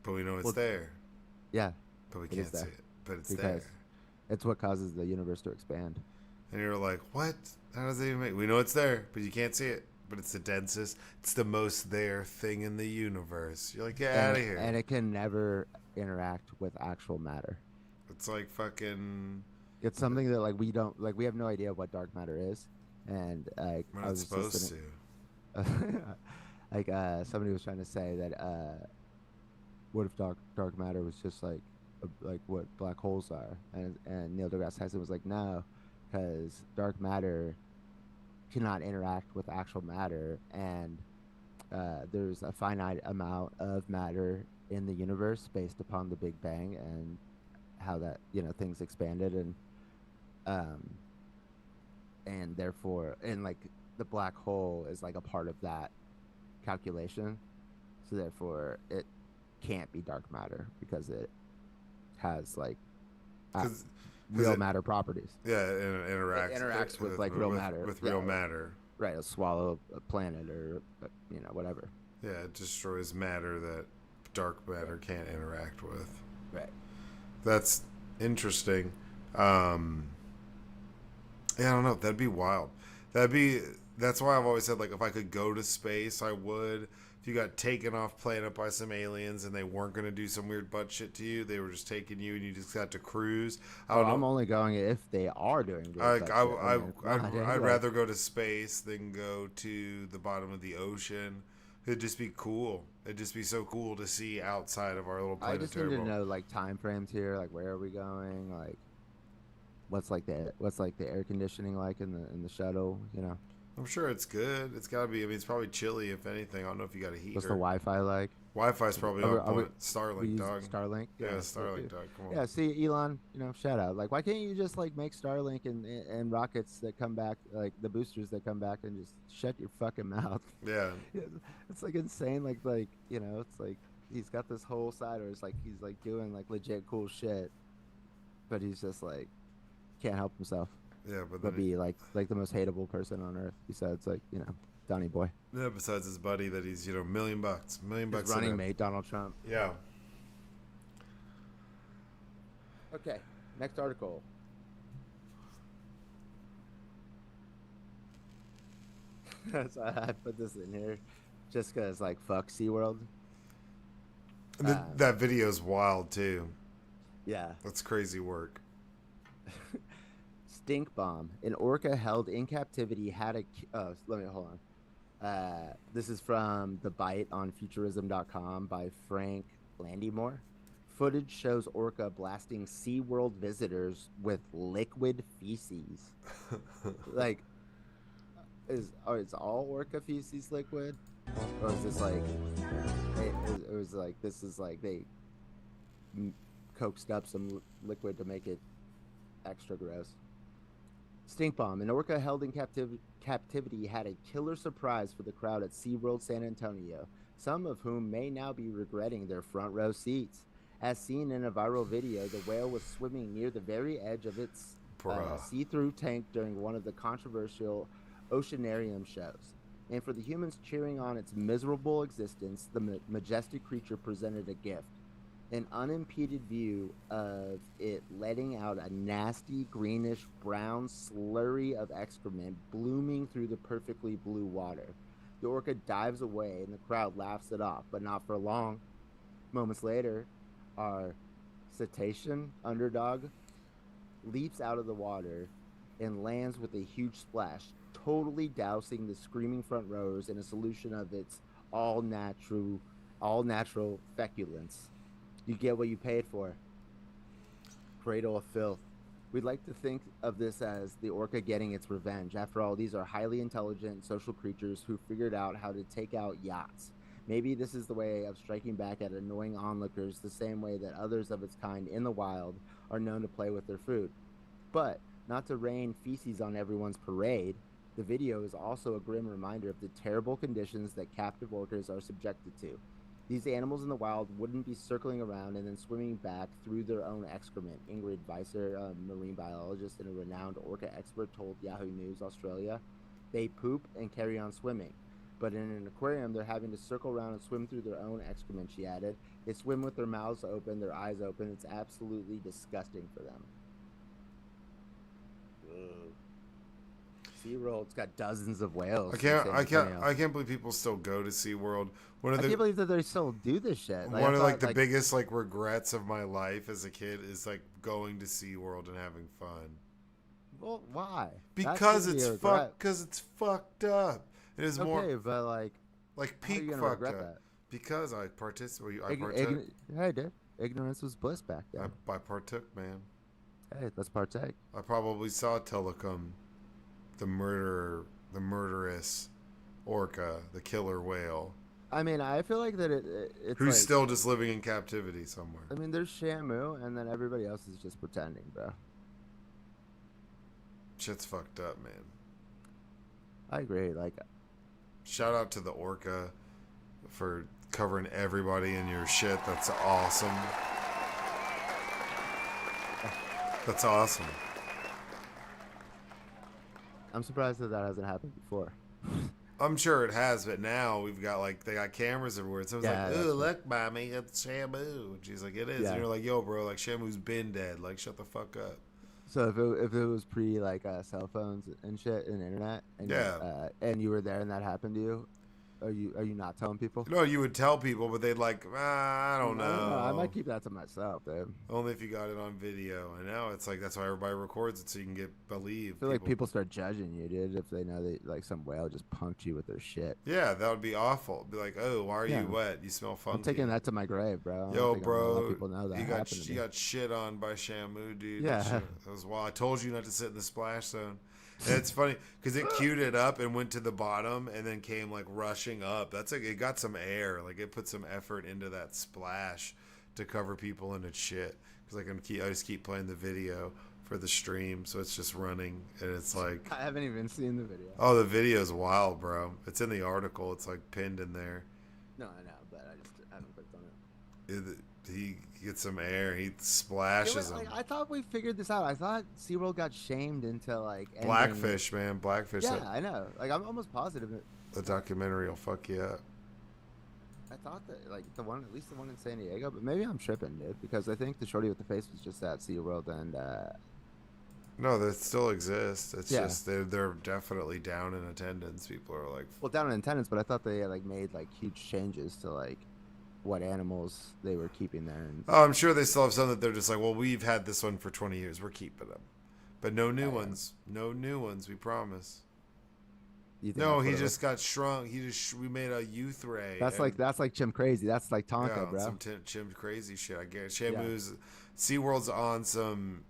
But we know it's well, there, yeah, but we it is can't see there it. But it's there. because it's what causes the universe to expand. And you're like, what? How does it even make? We know it's there, but you can't see it. But it's the densest, it's the most there thing in the universe. You're like, get out of here. And it can never interact with actual matter. It's like fucking. It's something that like we don't like we have no idea what dark matter is. And We're I not was just supposed listening. to. Like somebody was trying to say that what if dark matter was just like what black holes are, and Neil deGrasse Tyson was like, no, because dark matter cannot interact with actual matter, and there's a finite amount of matter in the universe based upon the Big Bang and how that things expanded, um and therefore and like the black hole is like a part of that calculation, so therefore it can't be dark matter because it has like uh, Because real it, matter properties. yeah, it It interacts interacts with like real matter. with Yeah, real matter. right. It'll swallow a planet or whatever. Yeah, it destroys matter that dark matter can't interact with. Right. That's interesting. Um, yeah, I don't know. That'd be wild. That'd be. That's why I've always said like if I could go to space, I would. If you got taken off planet by some aliens and they weren't gonna do some weird butt shit to you, they were just taking you and you just got to cruise. I Oh, don't know. I'm only going if they are doing weird Like butt shit. I mean, if not, I'd anyway. rather go to space than go to the bottom of the ocean. It'd just be cool. It'd just be so cool to see outside of our little I just need planetary to bubble. know like time frames here. Like where are we going? Like what's like the air conditioning like in the shuttle? I'm sure it's good. It's gotta be. I mean, it's probably chilly if anything. I don't know if you got a What's the heater. Wi-Fi like? Wi-Fi's probably on Are we point. we Starlink, using dog. Starlink? Yeah, Yeah, Starlink, dog. Come on. yeah. See, Elon, shout out. Like, why can't you just like make Starlink and rockets that come back, like the boosters that come back, and just shut your fucking mouth? Yeah, Yeah, it's like insane. It's like he's got this whole side, or it's like he's like doing like legit cool shit, but he's just like can't help himself yeah. But but then, be like the most hateable person on earth. Besides, like Donny Boy, yeah. Besides his buddy, that he's $1 million, million his bucks a running day. mate, Donald Trump. Yeah. Okay, next article. So I put this in here just because, like, fuck SeaWorld. That video's wild too. Yeah. That's crazy work. Stink bomb. An orca held in captivity had a. Oh, let me hold on. This is from The Bite on Futurism.com by Frank Landymore. Footage shows orca blasting SeaWorld visitors with liquid feces. Like, is all orca feces liquid? Or is this like it was like this is like they coaxed up some liquid to make it extra gross. Stink bomb. An orca held in captivity had a killer surprise for the crowd at SeaWorld San Antonio, some of whom may now be regretting their front row seats. As seen in a viral video, the whale was swimming near the very edge of its Bruh. see-through tank during one of the controversial oceanarium shows. And for the humans cheering on its miserable existence, the majestic creature presented a gift, an unimpeded view of it letting out a nasty greenish brown slurry of excrement blooming through the perfectly blue water. The orca dives away and the crowd laughs it off, but not for long. Moments later, our cetacean underdog leaps out of the water and lands with a huge splash, totally dousing the screaming front rowers in a solution of its all natural feculence. You get what you paid for. Cradle of filth. We'd like to think of this as the orca getting its revenge. After all, these are highly intelligent social creatures who figured out how to take out yachts. Maybe this is the way of striking back at annoying onlookers the same way that others of its kind in the wild are known to play with their food. But not to rain feces on everyone's parade, the video is also a grim reminder of the terrible conditions that captive orcas are subjected to. These animals in the wild wouldn't be circling around and then swimming back through their own excrement, Ingrid Weiser, a marine biologist and a renowned orca expert, told Yahoo News Australia. They poop and carry on swimming. But in an aquarium, they're having to circle around and swim through their own excrement, she added. They swim with their mouths open, their eyes open. It's absolutely disgusting for them. SeaWorld's got dozens of whales. I can't believe people still go to SeaWorld. I can't believe that they still do this shit. Like, one of like the biggest like regrets of my life as a kid is like going to SeaWorld and having fun. Well, why? Because it's fucked up. It is more okay, but like peak fucked up. That? Because I participated. I partook. Hey, dude. Ignorance was bliss back then. I partook, man. Hey, let's partake. I probably saw Telecom, the murderous orca, the killer whale. I mean, I feel like that it's who's still just living in captivity somewhere. I mean, there's Shamu, and then everybody else is just pretending, bro. Shit's fucked up, man. I agree. Like, shout out to the orca for covering everybody in your shit. That's awesome. That's awesome. I'm surprised that hasn't happened before. I'm sure it has, but now we've got they got cameras everywhere. So it's like, ooh, look, mommy, it's Shamu. And she's like, it is. Yeah. And you're like, yo, bro, like Shamu's been dead. Like, shut the fuck up. So if it was pre cell phones and shit and internet, and and you were there and that happened to you, are you not telling people? No, you would tell people, but they'd I don't know. I might keep that to myself, dude. Only if you got it on video. And now it's like that's why everybody records it so you can get believed. I feel like people start judging you, dude, if they know that some whale just punked you with their shit. Yeah, that would be awful. Be like, oh, why are you wet? You smell funky. I'm taking that to my grave, bro. Yo, bro, let people know that you got shit on by Shamu, dude. Yeah, that was wild. I told you not to sit in the splash zone. And it's funny because it queued it up and went to the bottom and then came rushing up. That's it got some air. Like it put some effort into that splash to cover people in its shit. Because I just keep playing the video for the stream, so it's just running and it's like I haven't even seen the video. Oh, the video's wild, bro. It's in the article. It's pinned in there. No, I know, but I just haven't clicked on it. He gets some air. He splashes them. I thought we figured this out. I thought SeaWorld got shamed into Blackfish, man. Blackfish. Yeah, I know. I'm almost positive. The documentary will fuck you up. I thought that at least the one in San Diego, but maybe I'm tripping, dude, because I think the shorty with the face was just at SeaWorld and. No, that still exists. It's just they're definitely down in attendance. People are down in attendance, but I thought they made huge changes to what animals they were keeping there. And oh, I'm sure they still have some that they're just well, we've had this one for 20 years. We're keeping them. But no new ones. No new ones, we promise. No, he just got shrunk. We made a youth ray. That's like Chimp Crazy. That's like Tonka, bro. Some Chimp Crazy shit. I guarantee. Shamu's SeaWorld's on some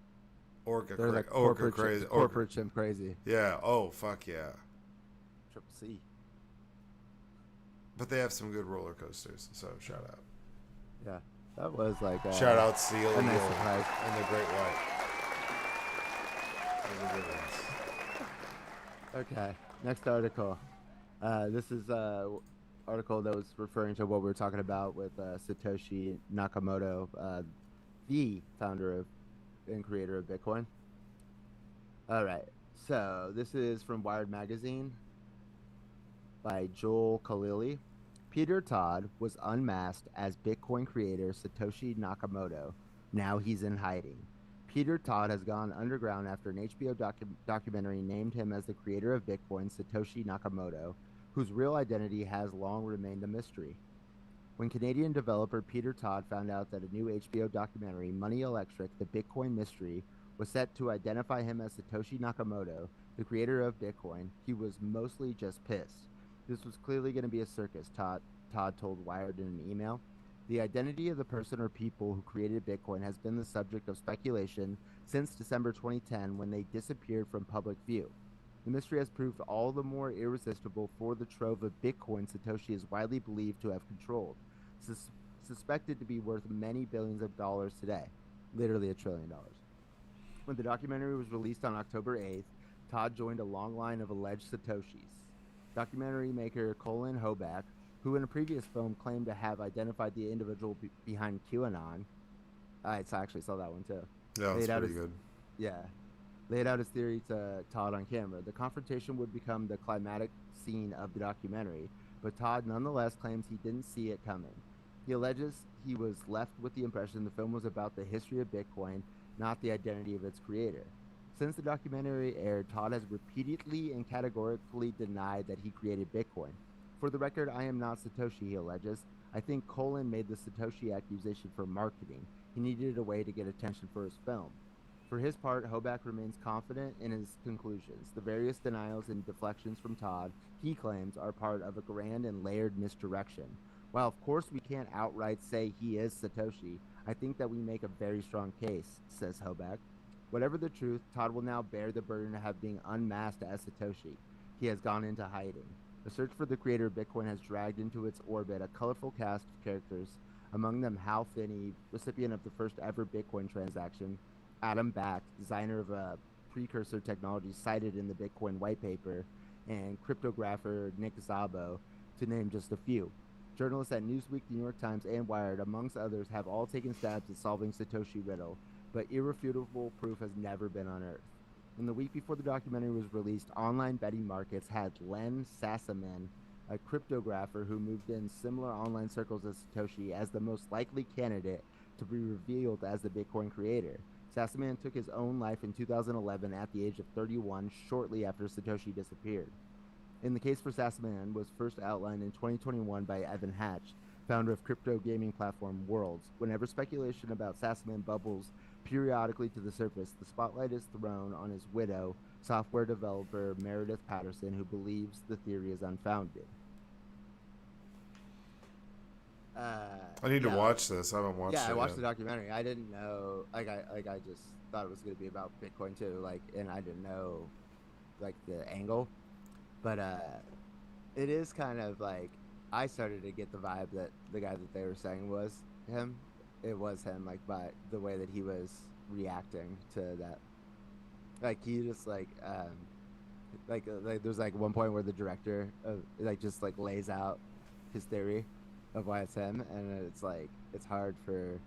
orca crazy. Corporate Chimp Crazy. Yeah. Oh, fuck yeah. Triple C. But they have some good roller coasters, so shout out. Yeah, that was shout out Seal and the Great White. Those are good ones. Okay, next article. This is an article that was referring to what we were talking about with Satoshi Nakamoto, the founder and creator of Bitcoin. All right, so this is from Wired Magazine. By Joel Khalili. Peter Todd was unmasked as Bitcoin creator Satoshi Nakamoto. Now he's in hiding. Peter Todd has gone underground after an HBO documentary named him as the creator of Bitcoin, Satoshi Nakamoto, whose real identity has long remained a mystery. When Canadian developer Peter Todd found out that a new HBO documentary, Money Electric, The Bitcoin Mystery, was set to identify him as Satoshi Nakamoto, the creator of Bitcoin, he was mostly just pissed. This was clearly going to be a circus, Todd told Wired in an email. The identity of the person or people who created Bitcoin has been the subject of speculation since December 2010 when they disappeared from public view. The mystery has proved all the more irresistible for the trove of Bitcoin Satoshi is widely believed to have controlled, suspected to be worth many billions of dollars today, literally $1 trillion. When the documentary was released on October 8th, Todd joined a long line of alleged Satoshis. Documentary maker Colin Hoback, who in a previous film claimed to have identified the individual behind QAnon, I actually saw that one too. Yeah, that's Laid out pretty his good. yeah, laid out his theory to Todd on camera. The confrontation would become the climatic scene of the documentary, but Todd nonetheless claims he didn't see it coming. He alleges he was left with the impression the film was about the history of Bitcoin, not the identity of its creator. Since the documentary aired, Todd has repeatedly and categorically denied that he created Bitcoin. For the record, I am not Satoshi, he alleges. I think Colin made the Satoshi accusation for marketing. He needed a way to get attention for his film. For his part, Hoback remains confident in his conclusions. The various denials and deflections from Todd, he claims, are part of a grand and layered misdirection. While of course we can't outright say he is Satoshi, I think that we make a very strong case, says Hoback. Whatever the truth, Todd will now bear the burden of being unmasked as Satoshi. He has gone into hiding. The search for the creator of Bitcoin has dragged into its orbit a colorful cast of characters, among them Hal Finney, recipient of the first ever Bitcoin transaction, Adam Back, designer of a precursor technology cited in the Bitcoin white paper, and cryptographer Nick Szabo, to name just a few. Journalists at Newsweek, the New York Times, and Wired, amongst others, have all taken stabs at solving Satoshi Riddle, but irrefutable proof has never been unearthed. In the week before the documentary was released, online betting markets had Len Sassaman, a cryptographer who moved in similar online circles as Satoshi, as the most likely candidate to be revealed as the Bitcoin creator. Sassaman took his own life in 2011 at the age of 31, shortly after Satoshi disappeared. In the case for Sassaman was first outlined in 2021 by Evan Hatch, founder of crypto gaming platform Worlds. Whenever speculation about Sassaman bubbles periodically to the surface, the spotlight is thrown on his widow, software developer Meredith Patterson, who believes the theory is unfounded. I need to Yeah, watch this. I haven't watched yeah, I it watched yet. the documentary. I didn't know, I just thought it was going to be about Bitcoin too, and I didn't know the angle, but it is kind of like I started to get the vibe that the guy that they were saying was him. It was him, like by the way that he was reacting to that. Like he just there's like one point where the director of just lays out his theory of why it's him, and it's like it's hard for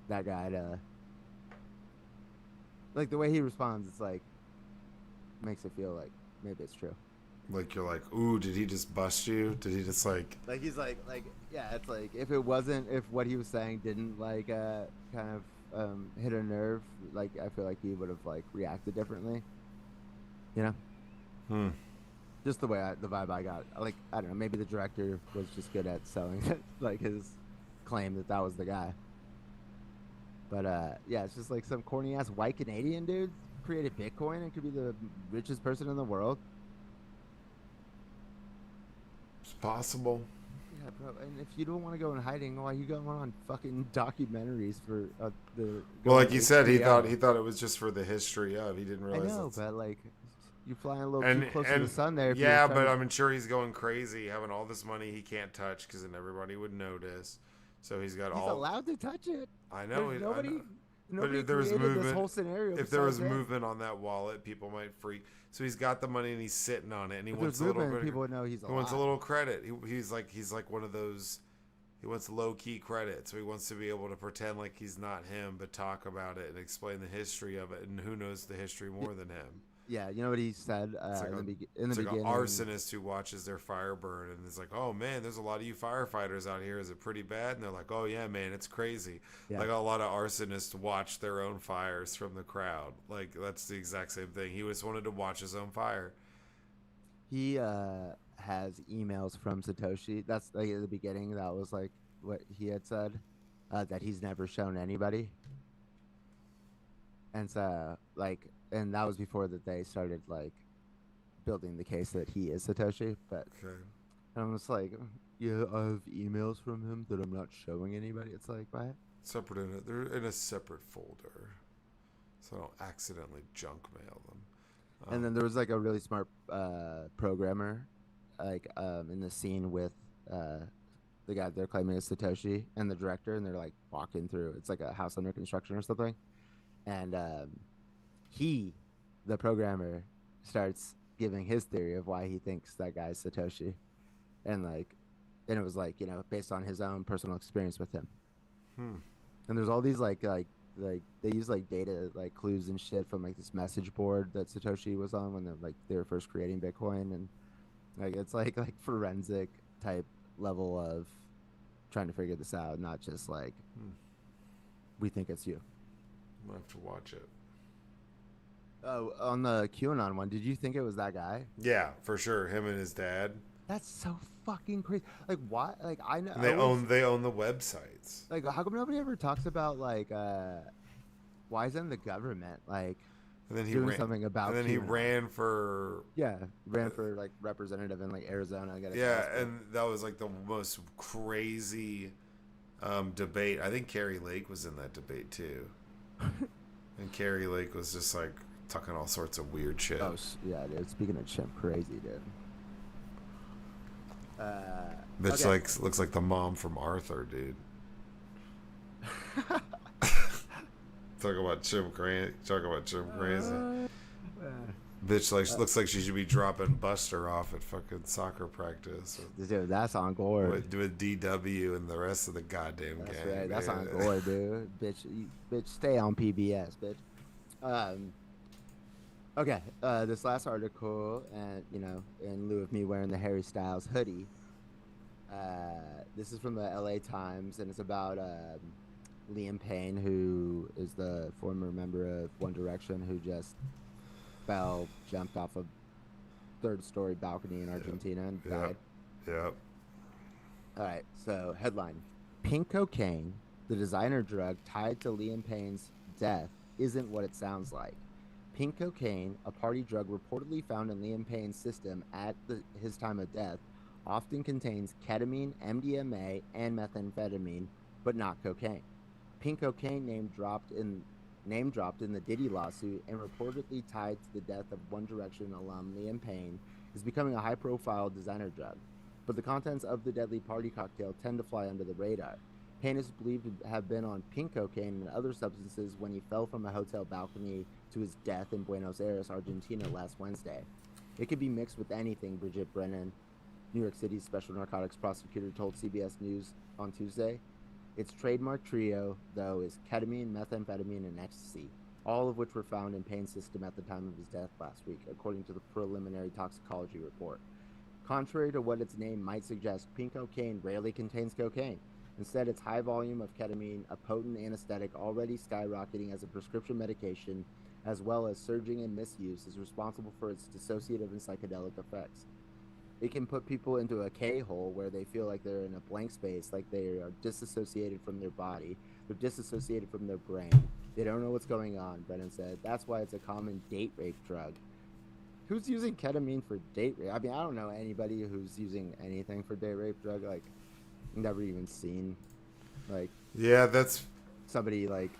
that guy to the way he responds. It's like makes it feel like maybe it's true. Like you're like, ooh, did he just bust you? Did he just like? He's yeah, it's like if what he was saying didn't kind of hit a nerve, I feel like he would have reacted differently, you know. Hmm. Just the way the vibe I got, I don't know, maybe the director was just good at selling his claim that was the guy. But yeah, it's just like some corny ass white Canadian dude created Bitcoin and could be the richest person in the world. It's possible. Yeah, bro. And if you don't want to go in hiding, why are you going on fucking documentaries for the Well, going like to you said, HBO? he thought it was just for the history of. He didn't I realize know, it's but you're flying a little too close to the sun there if you're yeah, trying but to. I'm sure he's going crazy, having all this money he can't touch because then everybody would notice. So he's got He's all. allowed to touch it. I know, There's I know. nobody. But Nobody created this whole scenario if there was besides him. movement on that wallet, people might freak. So he's got the money and he's sitting on it, and he If wants there's a little movement, bit. people would know he's He wants a alive. little credit. He's like one of those. He wants low key credit, so he wants to be able to pretend like he's not him, but talk about it and explain the history of it. And who knows the history more than him? Yeah, you know what he said in the It's like an beginning. arsonist who watches their fire burn and is like, "Oh man, there's a lot of you firefighters out here. Is it pretty bad?" And they're like, "Oh yeah, man, it's crazy." Yeah, Like a lot of arsonists watch their own fires from the crowd. Like that's the exact same thing. He just wanted to watch his own fire. he has emails from Satoshi. That's at the beginning. That was what he had said, that he's never shown anybody, and so and that was before that they started building the case that he is Satoshi. But Okay. I'm just like, Yeah, I have emails from him that I'm not showing anybody. It's like, what? Separate in it. They're in a separate folder, so I don't accidentally junk mail them. And then there was like a really smart programmer, like in the scene with uh the guy they're claiming is Satoshi and the director, and they're like walking through. It's like a house under construction or something, and he, the programmer, starts giving his theory of why he thinks that guy's Satoshi, and like, and it was like based on his own personal experience with him. Hmm. And there's all these like they use like data like clues and shit from like this message board that Satoshi was on when they were first creating Bitcoin, and like it's like forensic type level of trying to figure this out, not just like Hmm. we think it's you. I'm gonna have to watch it. Oh, on the QAnon one, did you think it was that guy? Yeah, for sure. Him and his dad. That's so fucking crazy. Like, why? Like, I know. And I always they own the websites. like. How come nobody ever talks about like why isn't the government like And then he doing ran. something about And then he QAnon? ran for. Yeah, ran for like representative in like Arizona. Got Yeah, exhausted. and that was like the most crazy debate. I think Carrie Lake was in that debate too. And Carrie Lake was just like talking all sorts of weird shit. Oh yeah, dude. Speaking of chimp, crazy, dude. Bitch Okay. like looks like the mom from Arthur, dude. Talk about Chim Crazy. Talk about Chim Crazy. Bitch like looks like she should be dropping Buster off at fucking soccer practice Dude, that's on Gore. with DW and the rest of the goddamn That's gang. right. That's on man. Gore, dude. Bitch, stay on PBS, bitch. Um. Okay. This last article, and in lieu of me wearing the Harry Styles hoodie, this is from the LA Times, and it's about Liam Payne, who is the former member of One Direction, who just jumped off a third-story balcony in Argentina and Yep. died. Yep. All right, so headline: Pink cocaine, the designer drug tied to Liam Payne's death, isn't what it sounds like. Pink cocaine, a party drug reportedly found in Liam Payne's system at his time of death, often contains ketamine, MDMA, and methamphetamine, but not cocaine. Pink cocaine name dropped in the Diddy lawsuit and reportedly tied to the death of One Direction alum Liam Payne is becoming a high-profile designer drug. But the contents of the deadly party cocktail tend to fly under the radar. Payne is believed to have been on pink cocaine and other substances when he fell from a hotel balcony to his death in Buenos Aires, Argentina last Wednesday. It could be mixed with anything, Bridget Brennan, New York City's special narcotics prosecutor, told CBS News on Tuesday. Its trademark trio, though, is ketamine, methamphetamine, and ecstasy, all of which were found in Payne's system at the time of his death last week, according to the preliminary toxicology report. Contrary to what its name might suggest, pink cocaine rarely contains cocaine. Instead, its high volume of ketamine, a potent anesthetic already skyrocketing as a prescription medication, as well as surging in misuse, is responsible for its dissociative and psychedelic effects. It can put people into a K-hole where they feel like they're in a blank space, like they are disassociated from their body, they're disassociated from their brain. They don't know what's going on, Brennan said. That's why it's a common date rape drug. Who's using ketamine for date rape? I mean, I don't know anybody who's using anything for date rape drug. Like, never even seen like Yeah, that's somebody like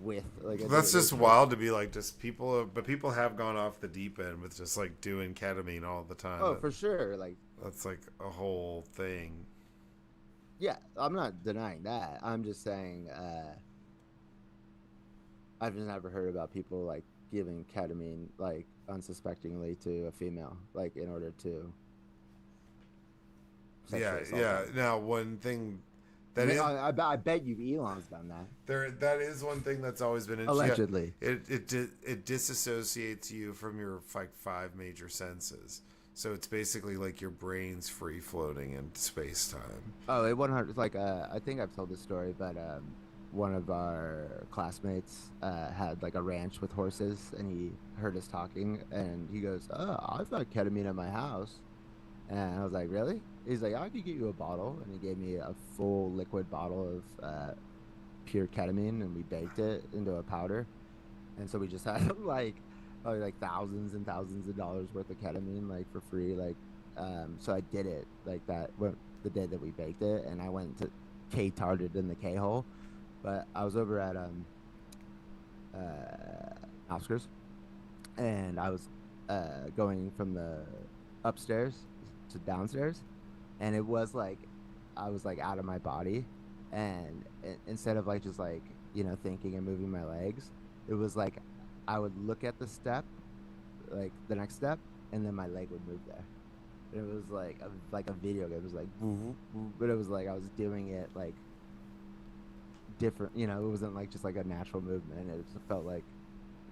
with like a that's date just rape drug. wild to be like just people, but people have gone off the deep end with just like doing ketamine all the time. Oh, for sure. Like, That's like a whole thing. yeah, I'm not denying that. I'm just saying, I've just never heard about people like giving ketamine like unsuspectingly to a female, like in order to Yeah, sexually assault yeah. them. Now, one thing I, that mean, is I bet you Elon's done that. that is one thing that's always been interesting. Allegedly. Yeah, it disassociates you from your like five major senses. So it's basically like your brain's free floating in space time. Oh, it 100 like I think I've told this story, but one of our classmates had like a ranch with horses, and he heard us talking, and he goes, "Oh, I've got ketamine at my house." And I was like, "Really?" He's like, "I could get you a bottle," and he gave me a full liquid bottle of pure ketamine, and we baked it into a powder, and so we just had like probably like thousands and thousands of dollars worth of ketamine like for free, like So I did it like that the day that we baked it, and I went to K-tarded in the K-hole. But I was over at Oscars, and I was going from the upstairs to downstairs, and it was like I was like out of my body, and instead of like just like thinking and moving my legs, it was like I would look at the step, like the next step, and then my leg would move there. And it was like a video game. It was like, but it was like I was doing it like different. It wasn't like just like a natural movement. It just felt like,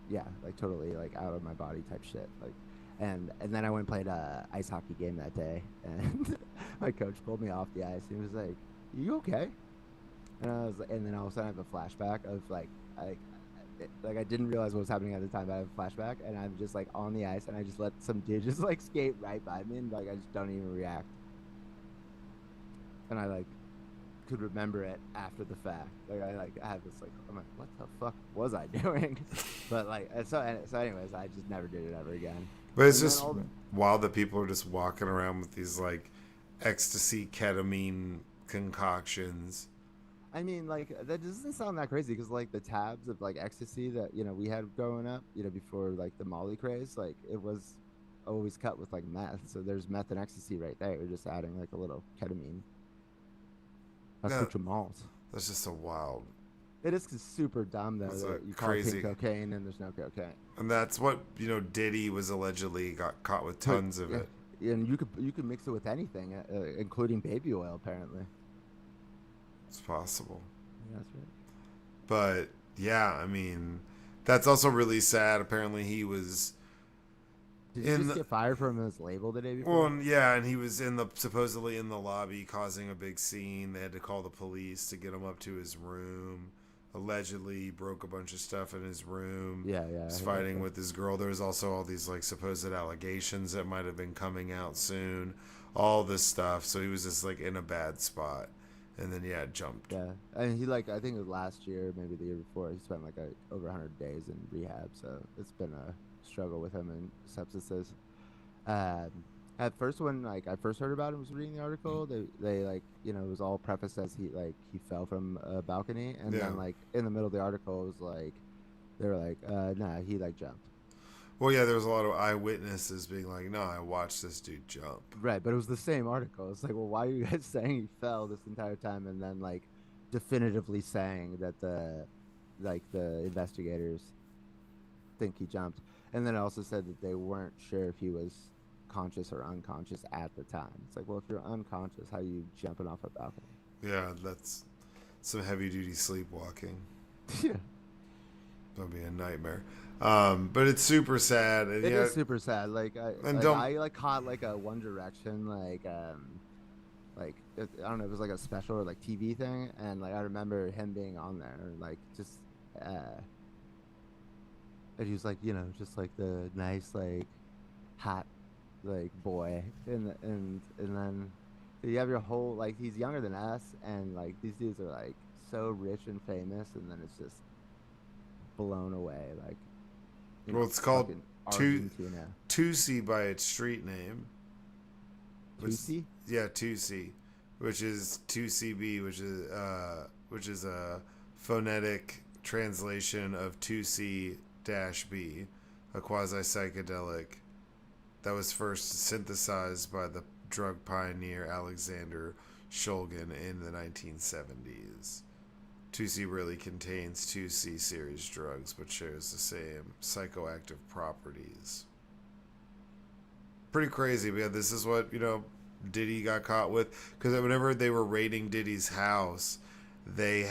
yeah, like totally like out of my body type shit. Like, and then I went and played a ice hockey game that day, and my coach pulled me off the ice. He was like, "You okay?" And I was like, and then all of a sudden I have a flashback of like I didn't realize what was happening at the time, but I have a flashback, and I'm just like on the ice, and I just let some dude just like skate right by me, and like I just don't even react, and I like could remember it after the fact. I have this like I'm like, what the fuck was I doing? But like so anyways, I just never did it ever again. But it's And then just all the, wild that people are just walking around with these like ecstasy ketamine concoctions. I mean, like that doesn't sound that crazy because like the tabs of like ecstasy that we had growing up, before like the Molly craze, like it was always cut with like meth. So there's meth and ecstasy right there. You're just adding like a little ketamine, Yeah, accoutrements. that's just a wild. It is super dumb though It's a that you call it crazy, pink cocaine and there's no cocaine. and that's what Diddy was allegedly got caught with But tons of yeah, it. and you could mix it with anything, including baby oil. Apparently, It's possible, yeah, that's right. but yeah, I mean, that's also really sad. Apparently, he was Did he in just the get fired from his label the day well, before? yeah, and he was supposedly in the lobby causing a big scene. They had to call the police to get him up to his room. Allegedly, he broke a bunch of stuff in his room. Yeah, yeah. Was I heard fighting that. with his girl. There was also all these like supposed allegations that might have been coming out soon. All this stuff. So he was just like in a bad spot, and then yeah, jumped. Yeah, and he like I think it was last year, maybe the year before. He spent like over 100 days in rehab, so it's been a struggle with him and substances. Um, at first, when like I first heard about him, was reading the article. They like it was all prefaced as he fell from a balcony, and Yeah. then like in the middle of the article it was like they were like nah, he like jumped. Well, yeah, there was a lot of eyewitnesses being like, "No, I watched this dude jump." Right, but it was the same article. It's like, well, why are you guys saying he fell this entire time, and then like definitively saying that the investigators think he jumped, and then it also said that they weren't sure if he was conscious or unconscious at the time. It's like, well, if you're unconscious, how are you jumping off a balcony? Yeah, that's some heavy duty sleepwalking. Yeah, That'd be a nightmare. But it's super sad. And it yeah, is super sad. and don't. I like caught like a One Direction I don't know, it was like a special or like TV thing, and like I remember him being on there, like just and he was like just like the nice like hot like boy, and then you have your whole like he's younger than us, and like these dudes are like so rich and famous, and then it's just blown away like Well, it's called fucking Tu- Argentina. Tusi by its street name. Which, Tusi? yeah, Tusi, which is 2CB, which is a phonetic translation of 2C-B, a quasi psychedelic that was first synthesized by the drug pioneer Alexander Shulgin in the 1970s. 2C really contains 2C series drugs, but shares the same psychoactive properties. Pretty crazy, but yeah, this is what Diddy got caught with, because whenever they were raiding Diddy's house, they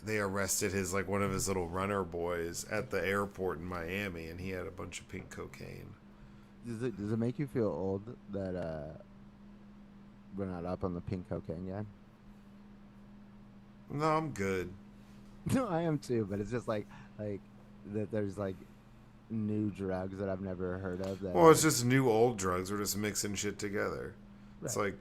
arrested his like one of his little runner boys at the airport in Miami, and he had a bunch of pink cocaine. Does it make you feel old that we're not up on the pink cocaine yet? No, I'm good. No, I am too, but it's just like that there's like new drugs that I've never heard of Well, it's just new old drugs. We're just mixing shit together. It's right. like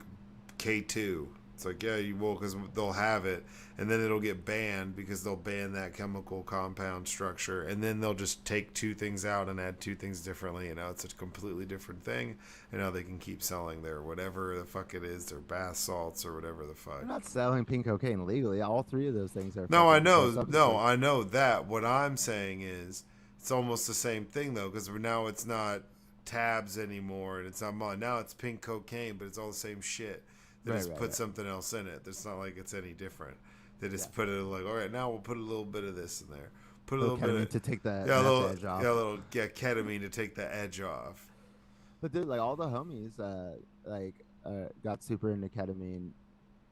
K2. It's like, yeah, you will, because they'll have it, and then it'll get banned because they'll ban that chemical compound structure, and then they'll just take two things out and add two things differently, and now it's a completely different thing, and now they can keep selling their whatever the fuck it is, their bath salts or whatever the fuck. They're not selling pink cocaine legally. All three of those things are No, I fucking controlled know, no, substances. I know that. What I'm saying is, it's almost the same thing though, because now it's not tabs anymore, and it's not now it's pink cocaine, but it's all the same shit. They Right, just right, put right. something else in it. It's not like it's any different. They Yeah. just put it like, all right, now we'll put a little bit of this in there. Put a Little little bit ketamine of to take the yeah, a meth little edge off. yeah, a little ketamine to take the edge off. But dude, like all the homies, got super into ketamine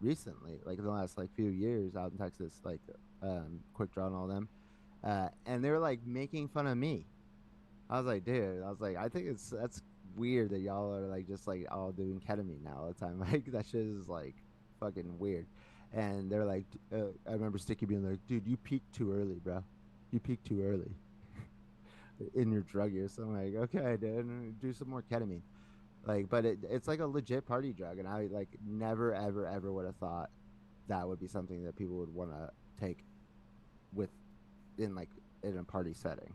recently, like in the last like few years out in Texas, like Quick Draw and all them, and they were like making fun of me. I was like, dude, I was like, I think that's weird that y'all are like just like all doing ketamine now all the time. Like that shit is like fucking weird. And they're like, I remember Sticky being like, dude, you peaked too early, bro. You peaked too early in your drug use. I'm like, okay, dude, do some more ketamine. Like, but it's like a legit party drug, and I like never, ever, ever would have thought that would be something that people would want to take with in like in a party setting.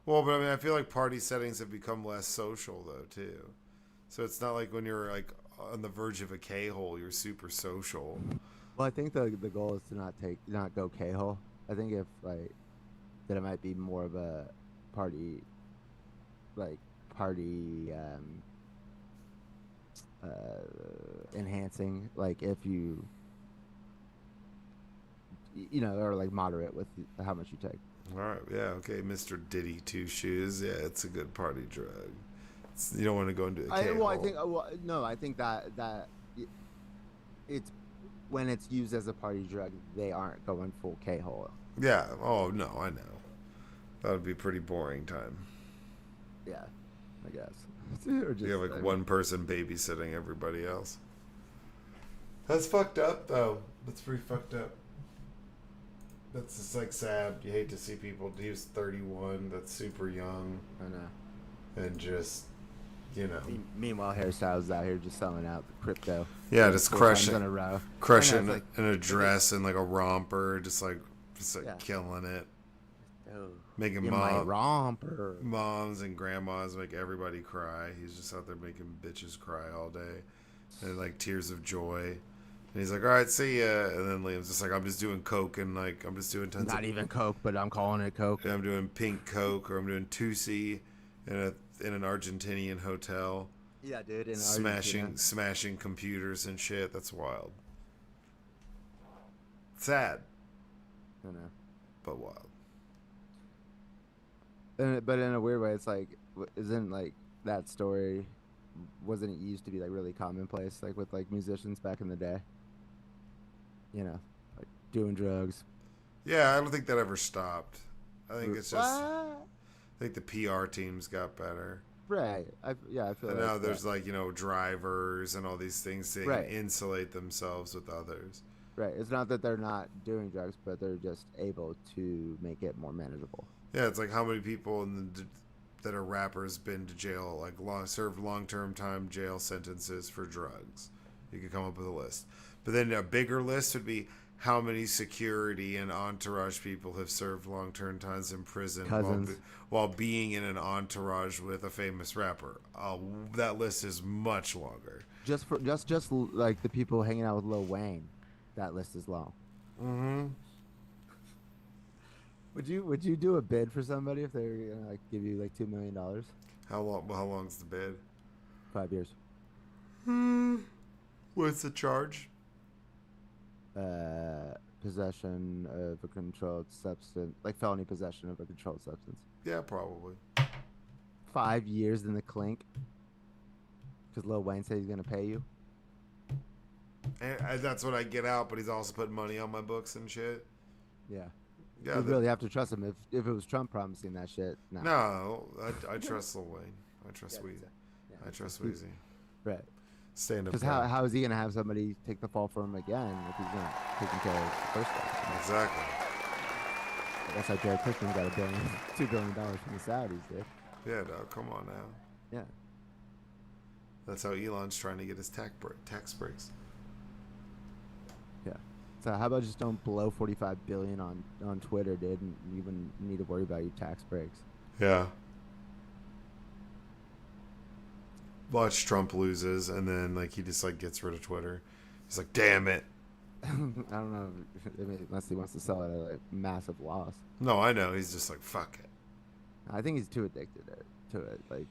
Well, but I mean, I feel like party settings have become less social though too. So it's not like when you're like on the verge of a K hole, you're super social. Well, I think the goal is to not go K-hole. I think if like that it might be more of a party like party enhancing, like if you know, or like moderate with how much you take. All right, yeah, okay, Mr. Diddy Two Shoes. Yeah, it's a good party drug. You don't want to go into a K I hole. think well, no, I think it's when it's used as a party drug, they aren't going full K-hole. Yeah. Oh no, I know. That would be a pretty boring time. Yeah, I guess. Or You have just like one person babysitting everybody else. That's fucked up though. That's pretty fucked up. That's just like sad. You hate to see people. He was 31. That's super young, I know. and just Meanwhile, hairstyles out here just selling out the crypto. yeah, Like just 4 times in a row. crushing It's like, in a dress and like a romper, just like yeah. killing it, Oh, making in my romper. moms and grandmas make everybody cry. He's just out there making bitches cry all day, and like tears of joy. And he's like, "All right, see ya." And then Liam's just like, "I'm just doing coke and like I'm just doing tons Not of even Coke, but I'm calling it Coke. I'm doing pink coke or I'm doing Tusi in an Argentinian hotel, Yeah, dude. In Argentina. smashing computers and shit. That's wild. Sad, I know. but wild. But in a weird way, it's like, isn't like that story? Wasn't it used to be like really commonplace, like with like musicians back in the day? You know, like doing drugs. Yeah, I don't think that ever stopped. I think it's just What? I think the PR teams got better. Right. I feel And like now there's that. like, drivers and all these things they can Right. insulate themselves with others. Right. It's not that they're not doing drugs, but they're just able to make it more manageable. Yeah, it's like how many people that are rappers been to jail, like served long-term time jail sentences for drugs. You could come up with a list. But then a bigger list would be how many security and entourage people have served long-term times in prison Cousins. while being in an entourage with a famous rapper. That list is much longer. Like the people hanging out with Lil Wayne, that list is long. Mm-hmm. Would you do a bid for somebody if they were gonna like give you like $2 million? How long? How long's the bid? 5 years. What's the charge? Possession of a controlled substance, like felony possession of a controlled substance. Yeah, probably. 5 years in the clink. Because Lil Wayne said he's gonna pay you. And that's what I get out, but he's also putting money on my books and shit. Yeah. Yeah. You really have to trust him. If it was Trump promising that shit, no. No, I trust Lil Wayne. I trust Yeah, Weezy. yeah, I trust Weezy. Right. Stand up. Because how is he gonna have somebody take the fall for him again if he's not taking care of the first guy? Exactly. That's how Jared Kushner got $2 billion from the Saudis, dude. Yeah, dog. Come on now. Yeah. That's how Elon's trying to get his tax breaks. So how about just don't blow 45 billion on Twitter, dude, and you wouldn't need to worry about your tax breaks. Yeah. Watch Trump loses, and then like he just like gets rid of Twitter. He's like, damn it. I don't know, unless he wants to sell it at a massive loss. No, I know. He's just like, fuck it. I think he's too addicted to it. Like,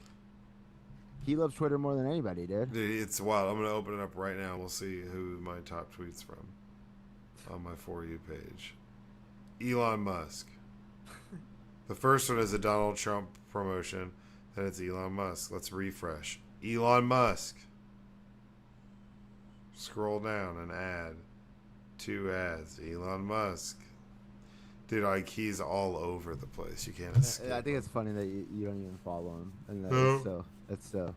he loves Twitter more than anybody, dude. Dude, it's wild. I'm gonna open it up right now. We'll see who my top tweets from on my For You page. Elon Musk. The first one is a Donald Trump promotion. Then it's Elon Musk. Let's refresh. Elon Musk. Scroll down and add 2 ads. Elon Musk. Dude, like he's all over the place. You can't escape. I think it's funny that you don't even follow him, and that No. it's so.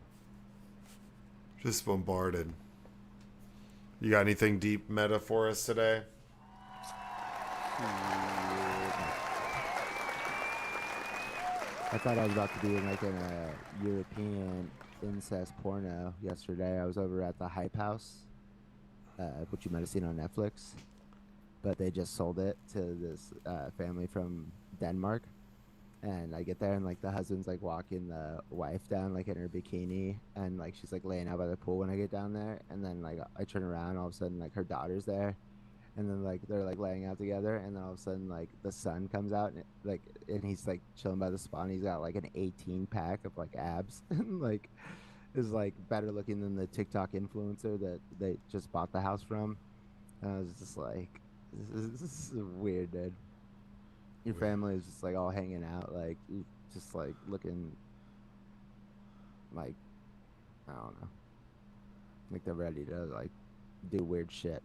Just bombarded. You got anything deep meta for us today? I thought I was about to be in like in a European incest porno yesterday. I was over at the Hype House, which you might have seen on Netflix, but they just sold it to this family from Denmark. And I get there and like the husband's like walking the wife down like in her bikini, and like she's like laying out by the pool when I get down there, and then like I turn around, all of a sudden like her daughter's there, and then like they're like laying out together, and then all of a sudden like the son comes out and he's like chilling by the spa, and he's got like an 18 pack of like abs and like is like better looking than the TikTok influencer that they just bought the house from. And I was just like, this is weird, dude. Your family is just like all hanging out, like just like looking like, I don't know, like they're ready to like do weird shit.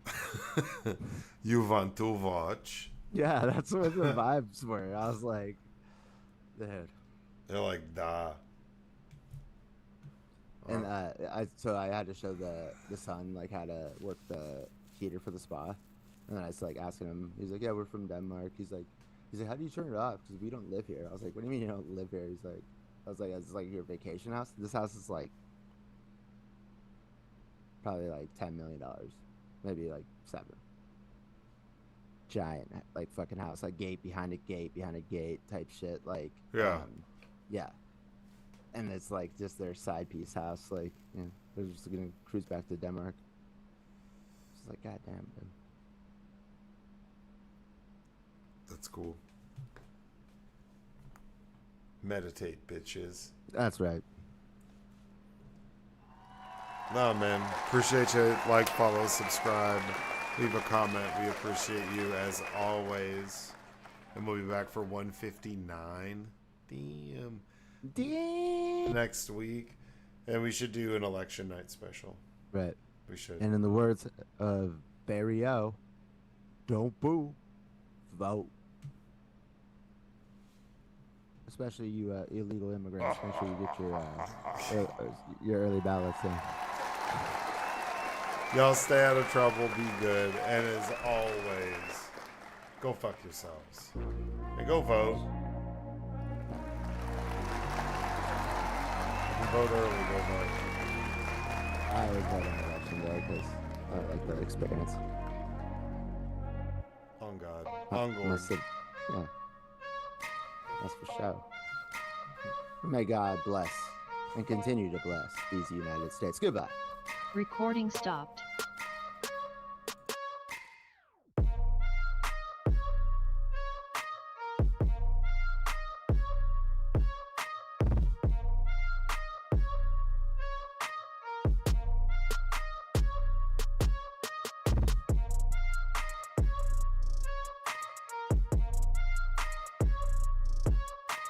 You want to watch? Yeah, that's what the vibes were. I was like, dude. They're like, da. And I had to show the son like how to work the heater for the spa, and then I was like asking him. He's like, yeah, we're from Denmark. He's like, how do you turn it off? Because we don't live here. I was like, what do you mean you don't live here? He's like, I was like, it's like your vacation house. This house is like probably like $10 million, maybe like 7. Giant like fucking house, like gate behind a gate behind a gate type shit. Like Yeah. Yeah. And it's like just their side piece house. Like, you know, they're just gonna cruise back to Denmark. It's like, goddamn, dude. That's cool. Meditate, bitches. That's right. No, man. Appreciate you. Like, follow, subscribe, leave a comment. We appreciate you as always. And we'll be back for 159. Damn. Next week. And we should do an election night special. Right. We should. And in the words of Barry O, don't boo, vote. Especially you illegal immigrants. Make sure you get your early ballots in. Y'all stay out of trouble, be good, and as always, go fuck yourselves. And go vote. If you vote early, go vote. I would vote on election day because I like the experience. On God. On God. Yeah. That's for sure. May God bless and continue to bless these United States. Goodbye. Recording stopped.